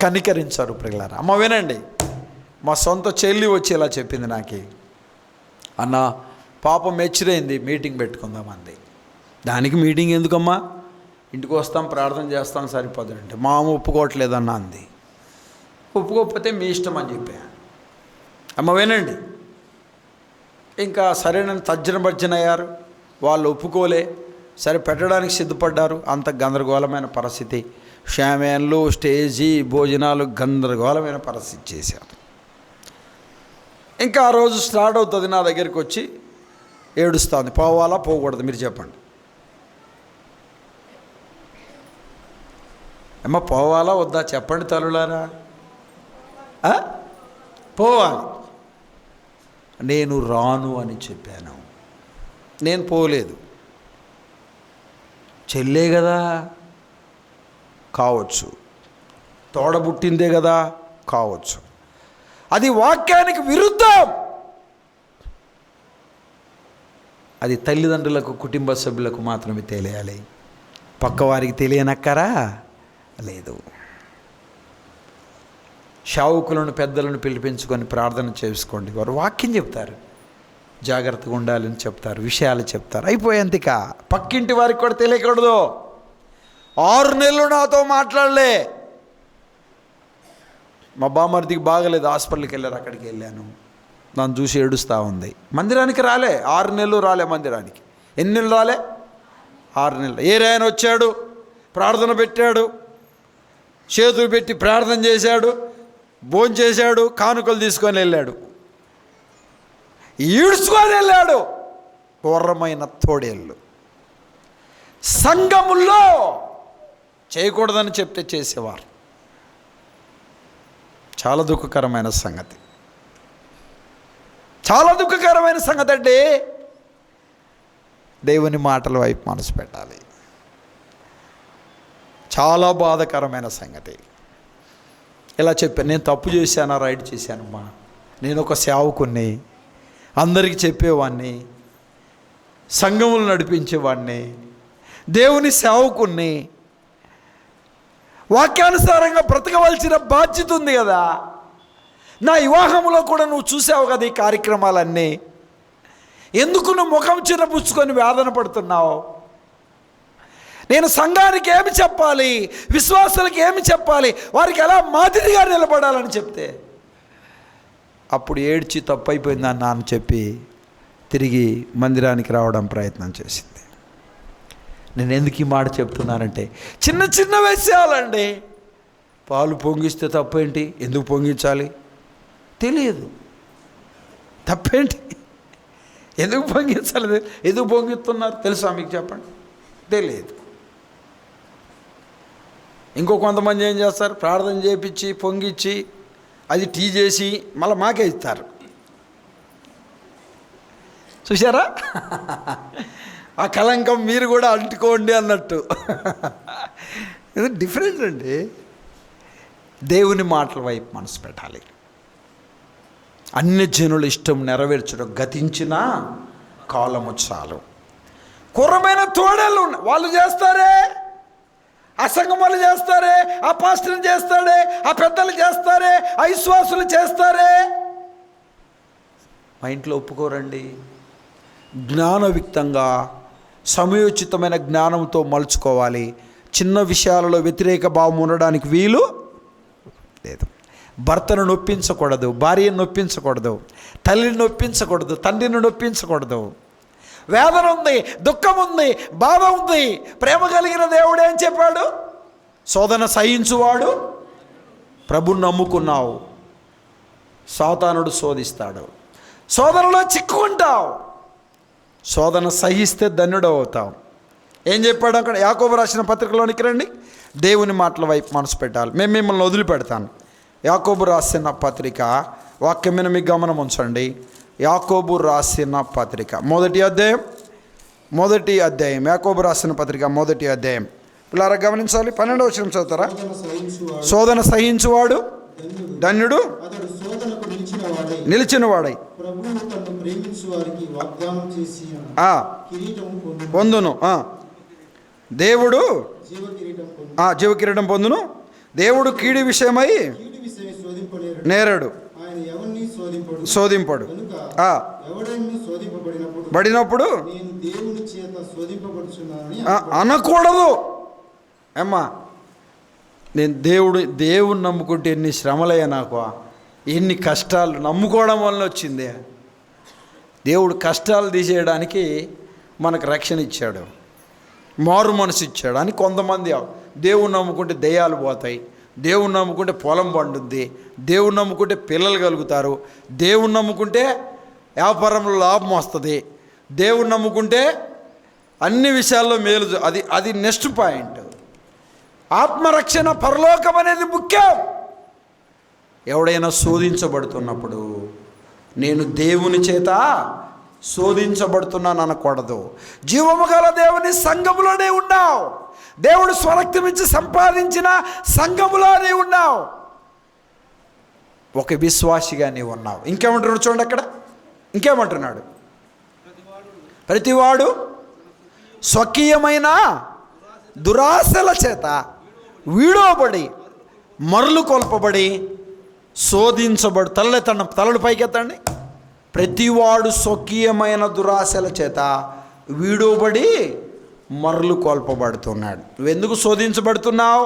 కనికరించరు ప్రియులారా. అమ్మ వినండి, మా సొంత చెల్లి వచ్చి ఇలా చెప్పింది నాకు, అన్న పాపం మెచ్చురైంది, మీటింగ్ పెట్టుకుందామంది. దానికి మీటింగ్ ఎందుకమ్మా, ఇంటికి వస్తాం ప్రార్థన చేస్తాం సరిపోదంటే, మా అమ్మ ఒప్పుకోవట్లేదన్న అంది. ఒప్పుకోకపోతే మీ ఇష్టం అని చెప్పా. అమ్మ వినండి, ఇంకా సరైన తర్జన భర్జన అయ్యారు, వాళ్ళు ఒప్పుకోలే, సరే పెట్టడానికి సిద్ధపడ్డారు. అంత గందరగోళమైన పరిస్థితి, షామేన్లు, స్టేజీ, భోజనాలు, గందరగోళమైన పరిస్థితి చేశారు. ఇంకా ఆ రోజు స్టార్ట్ అవుతుంది, నా దగ్గరికి వచ్చి ఏడుస్తుంది. పోవాలా పోకూడదు మీరు చెప్పండి. అమ్మ పోవాలా వద్దా చెప్పండి తల్లులారా. పోవాలి. నేను రాను అని చెప్పాను, నేను పోలేదు. చెల్లే కదా కావచ్చు, తోడబుట్టిందే కదా కావచ్చు, అది వాక్యానికి విరుద్ధం. అది తల్లిదండ్రులకు, కుటుంబ సభ్యులకు మాత్రమే తెలియాలి, పక్కవారికి తెలియనక్కరా లేదు. శావుకులను, పెద్దలను పిలిపించుకొని ప్రార్థన చేసుకోండి, వారు వాక్యం చెప్తారు, జాగ్రత్తగా ఉండాలని చెప్తారు, విషయాలు చెప్తారు, అయిపోయేంతిక. పక్కింటి వారికి కూడా తెలియకూడదు. 6 నెలలు నాతో మాట్లాడలే. మా బామ్మర్దికి బాగలేదు, హాస్పిటల్కి వెళ్ళారు, అక్కడికి వెళ్ళాను, నన్ను చూసి ఏడుస్తూ ఉంది. మందిరానికి రాలే, 6 నెలలు రాలే మందిరానికి. ఎన్ని నెలలు రాలే? 6 నెలలు. ఏరాయన వచ్చాడు, ప్రార్థన పెట్టాడు, చేతులు పెట్టి ప్రార్థన చేశాడు, భోజనం చేశాడు, కానుకలు తీసుకొని వెళ్ళాడు, ఈడ్చుకొని వెళ్ళాడు. ఘోరమైన తోడేళ్ళు. సంఘముల్లో చేయకూడదని చెప్తే చేసేవారు. చాలా దుఃఖకరమైన సంగతి, చాలా దుఃఖకరమైన సంగతి అండి. దేవుని మాటల వైపు మనసు పెట్టాలి. చాలా బాధాకరమైన సంగతి. ఇలా చెప్పాను, నేను తప్పు చేశానా రైట్ చేశానమ్మా, నేను ఒక సేవకుణ్ణి, అందరికీ చెప్పేవాడిని, సంఘములు నడిపించేవాడిని, దేవుని సేవకుణ్ణి, వాక్యానుసారంగా బ్రతకవలసిన బాధ్యత ఉంది కదా. నా వివాహంలో కూడా నువ్వు చూసావు కదా ఈ కార్యక్రమాలన్నీ. ఎందుకు నువ్వు ముఖం చిన్నపుచ్చుకొని వేదన పడుతున్నావు? నేను సంఘానికి ఏమి చెప్పాలి, విశ్వాసులకు ఏమి చెప్పాలి, వారికి ఎలా మాదిరిగా నిలబడాలని చెప్తే అప్పుడు ఏడ్చి తప్పైపోయిందన్న అని చెప్పి తిరిగి మందిరానికి రావడం ప్రయత్నం చేసింది. నేను ఎందుకు ఈ మాట చెప్తున్నానంటే, చిన్న చిన్న విషయాలండి. పాలు పొంగిస్తే తప్పేంటి, ఎందుకు పొంగించాలి తెలియదు, తప్పేంటి, ఎందుకు పొంగించాలి, ఎందుకు పొంగిస్తున్నారు తెలుసా మీకు? చెప్పండి, తెలియదు. ఇంకో కొంతమంది ఏం చేస్తారు, ప్రార్థన చేపించి పొంగిచ్చి అది టీ చేసి మళ్ళీ మాకే ఇస్తారు. చూసారా? ఆ కలంకం మీరు కూడా అంటుకోండి అన్నట్టు. ఇది డిఫరెంట్ అండి. దేవుని మాటల వైపు మనసు పెట్టాలి. అన్ని జనుల ఇష్టం నెరవేర్చడం గతించిన కాలము చాలు. కుర్రమైన తోడేళ్ళు వాళ్ళు చేస్తారే, ఆ సంఘం వాళ్ళు చేస్తారే, ఆ పాస్టర్లు చేస్తాడే, ఆ పెద్దలు చేస్తారే, ఆ విశ్వాసులు చేస్తారే, మా ఇంట్లో ఒప్పుకోరండి. జ్ఞానయుక్తంగా సమయోచితమైన జ్ఞానంతో మలుచుకోవాలి. చిన్న విషయాలలో వ్యతిరేక భావం ఉండడానికి వీలు లేదు. భర్తను నొప్పించకూడదు, భార్యను నొప్పించకూడదు, తల్లిని నొప్పించకూడదు, తండ్రిని నొప్పించకూడదు. వేదన ఉంది, దుఃఖం ఉంది, బాధ ఉంది. ప్రేమ కలిగిన దేవుడు ఏం చెప్పాడు? శోధన సహించువాడు ప్రభుని నమ్ముకున్నావు, సాతానుడు శోధిస్తాడు, శోధనలో చిక్కుకుంటావు. శోధన సహిస్తే ధన్యుడు అవుతావు. ఏం చెప్పాడు అక్కడ? యాకోబు రాసిన పత్రికలోనికి రండి. దేవుని మాటల వైపు మనసు పెట్టాలి. మేము మిమ్మల్ని వదిలిపెడతాను. యాకోబు రాసిన పత్రిక వాక్యం మీద మీకు గమనం ఉంచండి. యాకోబు రాసిన పత్రిక మొదటి అధ్యాయం యాకోబు రాసిన పత్రిక మొదటి అధ్యాయం. పిల్లారా గమనించాలి. 12వ వచనం చదువుతారా? శోధన సహించువాడు ధన్యుడు, నిలిచిన వాడై పొందును. దేవుడు జీవకిరీటం పొందును. దేవుడు కీడి విషయమై నేరడు, శోధింపడు. బడినప్పుడు అనకూడదు. అమ్మా, నేను దేవుని నమ్ముకుంటే ఎన్ని శ్రమలయ్యా, నాకు ఎన్ని కష్టాలు నమ్ముకోవడం వల్ల వచ్చింది. దేవుడు కష్టాలు తీసేయడానికి మనకు రక్షణ ఇచ్చాడు, మారు మనసు ఇచ్చాడు అని. కొంతమంది దేవుని నమ్ముకుంటే దయ్యాలు పోతాయి, దేవుని నమ్ముకుంటే పొలం పండుద్ది, దేవుని నమ్ముకుంటే పిల్లలు కలుగుతారు, దేవుని నమ్ముకుంటే వ్యాపారంలో లాభం వస్తుంది, దేవుని నమ్ముకుంటే అన్ని విషయాల్లో మేలు. అది నెక్స్ట్ పాయింట్. ఆత్మరక్షణ, పరలోకం అనేది ముఖ్యం. ఎవడైనా శోధించబడుతున్నప్పుడు నేను దేవుని చేత శోధించబడుతున్నాను అనకూడదు. జీవము గల దేవుని సంఘములోనే ఉన్నావు. దేవుడు స్వరక్తమిచ్చి సంపాదించిన సంఘములోనే ఉన్నావు. ఒక విశ్వాసిగా నీవు ఉన్నావు. ఇంకేమంటున్నాడు చూడండి అక్కడ, ఇంకేమంటున్నాడు? ప్రతివాడు స్వకీయమైన దురాశల చేత వీడోబడి మరలు కొల్పబడి శోధించబడు. తలలు పైకెత్తండి. ప్రతివాడు స్వకీయమైన దురాశల చేత వీడోబడి మరలు కొల్పబడుతున్నాడు. నువ్వెందుకు శోధించబడుతున్నావు?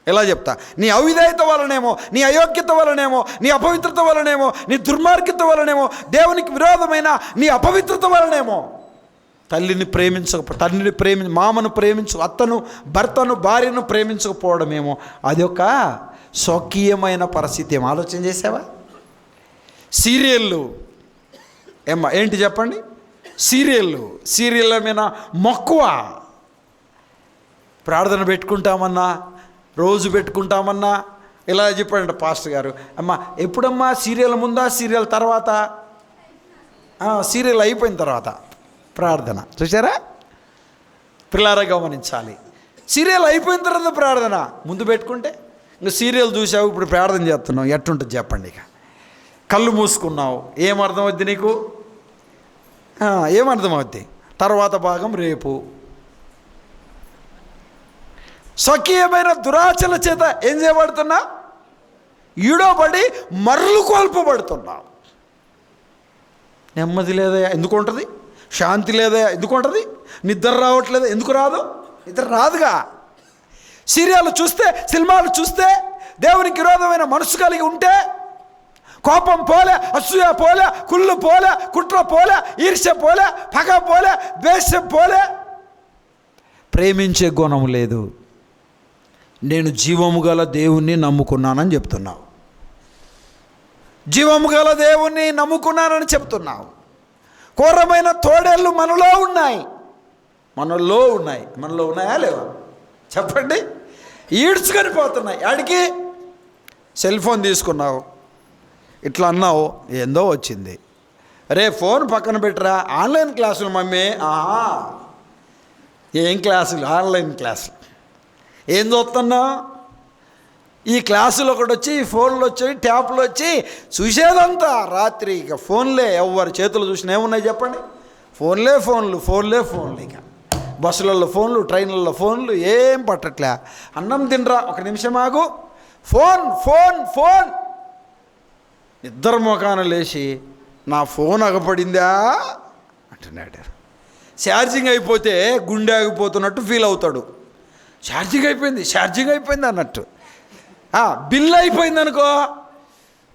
ఎలా చెప్తా? నీ అవిధేయత వలనేమో, నీ అయోగ్యత వలనేమో, నీ అపవిత్రత వలనేమో, నీ దుర్మార్గత వలనేమో, దేవునికి విరోధమైన నీ అపవిత్రత వలనేమో. తండ్రిని మామను ప్రేమించు, అత్తను, భర్తను, భార్యను ప్రేమించకపోవడమేమో అది ఒక స్వకీయమైన పరిస్థితి. ఏమో ఆలోచన చేసావా? సీరియళ్ళు ఏంటి చెప్పండి? సీరియళ్ళ మీద మక్కువ. ప్రార్థన పెట్టుకుంటామన్నా, రోజు పెట్టుకుంటామన్నా ఇలా చెప్పాడంట పాస్టర్ గారు. అమ్మ ఎప్పుడమ్మా సీరియల్ ముందా, సీరియల్ తర్వాత? సీరియల్ అయిపోయిన తర్వాత ప్రార్థన. చూసారా? పిల్లారా గమనించాలి. సీరియల్ అయిపోయిన తర్వాత ప్రార్థన ముందు పెట్టుకుంటే, ఇంకా సీరియల్ చూసావు, ఇప్పుడు ప్రార్థన చేస్తున్నావు, ఎట్టుంటుంది చెప్పండి. ఇక కళ్ళు మూసుకున్నావు, ఏమర్థమవుద్ది నీకు? ఏమర్థమవుద్ది? తర్వాత భాగం రేపు. స్వకీయమైన దురాచల చేత ఏం చేయబడుతున్నా? ఈడోబడి మరలు కోల్పబడుతున్నావు. నెమ్మది లేదా? ఎందుకు ఉంటుంది? శాంతి లేదా? ఎందుకు ఉంటుంది? నిద్ర రావట్లేదు ఎందుకు రాదు? నిద్ర రాదుగా. సీరియల్ చూస్తే, సినిమాలు చూస్తే, దేవునికి విరోధమైన మనసు కలిగి ఉంటే, కోపం పోలే, అసూయ పోలే, కుళ్ళు పోలే, కుట్ర పోలే, ఈర్ష్య పోలే, పగ పోలే, ద్వేషం పోలే, ప్రేమించే గుణం లేదు. నేను జీవము గల దేవుణ్ణి నమ్ముకున్నానని చెప్తున్నావు. జీవము గల దేవుణ్ణి నమ్ముకున్నానని చెప్తున్నావు. ఘోరమైన తోడేళ్ళు మనలో ఉన్నాయి. మనలో ఉన్నాయా లేవా చెప్పండి? ఈడ్చుకొని పోతున్నాయి. ఆడికి సెల్ ఫోన్ తీసుకున్నావు, ఇట్లా అన్నావు, ఏందో వచ్చింది. రే ఫోన్ పక్కన పెట్టరా, ఆన్లైన్ క్లాసులు మమ్మీ. ఏం క్లాసులు? ఆన్లైన్ క్లాసులు. ఏం చూస్తున్నా? ఈ క్లాసులు ఒకటి వచ్చి, ఫోన్లు వచ్చి, ట్యాప్లు వచ్చి, చూసేదంతా రాత్రి ఇక ఫోన్లే. ఎవరి చేతులు చూసినా ఏమున్నాయి చెప్పండి? ఫోన్లే. ఇక బస్సులలో ఫోన్లు, ట్రైన్లలో ఫోన్లు, ఏం పట్టట్లే. అన్నం తినరా, ఒక నిమిషం ఆగు, ఫోన్. ఇద్దరు ముఖాన లేచి నా ఫోన్ అగపడిందా అంటున్నాడు. ఛార్జింగ్ అయిపోతే గుండె ఆగిపోతున్నట్టు ఫీల్ అవుతాడు. ఛార్జింగ్ అయిపోయింది అన్నట్టు. బిల్ అయిపోయింది అనుకో,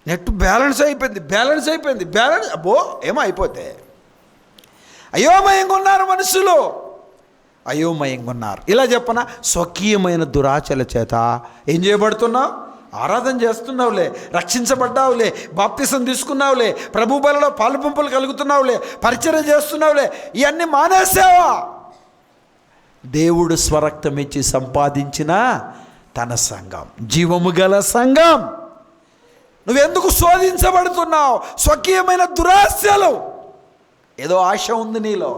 నెట్ బ్యాలెన్స్ అయిపోయింది. అబ్బో ఏమో అయిపోతే అయోమయంగా ఉన్నారు మనుషులు, ఇలా చెప్పనా? స్వకీయమైన దురాచల చేత ఏం చేయబడుతున్నావు? ఆరాధన చేస్తున్నావులే, రక్షించబడ్డావులే, బాప్తిసం తీసుకున్నావులే, ప్రభు బలలో పాలు పంపులు కలుగుతున్నావులే, పరిచర్య చేస్తున్నావులే, ఇవన్నీ మానేసావా? దేవుడు స్వరక్తం ఇచ్చి సంపాదించిన తన సంఘం, జీవము గల సంఘం. నువ్వెందుకు శోధించబడుతున్నావు? స్వకీయమైన దురాశలు. ఏదో ఆశ ఉంది నీలో,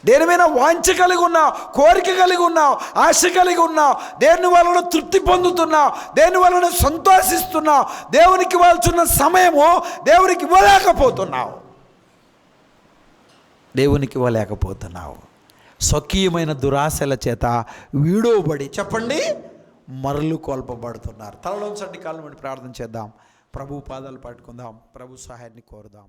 దేని మీద వాంఛ కలిగి ఉన్నావు, కోరిక కలిగి ఉన్నావు, ఆశ కలిగి ఉన్నావు, దేని వలన తృప్తి పొందుతున్నావు, దేని వలన సంతోషిస్తున్నావు, దేవునికి ఇవ్వాల్సిన సమయము దేవునికి ఇవ్వలేకపోతున్నావు. స్వకీయమైన దురాశల చేత వీడోబడి చెప్పండి మరలు కోల్పబడుతున్నారు. తలలోంచండి, కాళ్ళ నుండి ప్రార్థన చేద్దాం, ప్రభు పాదాలు పట్టుకుందాం, ప్రభు సహాయాన్ని కోరుదాం.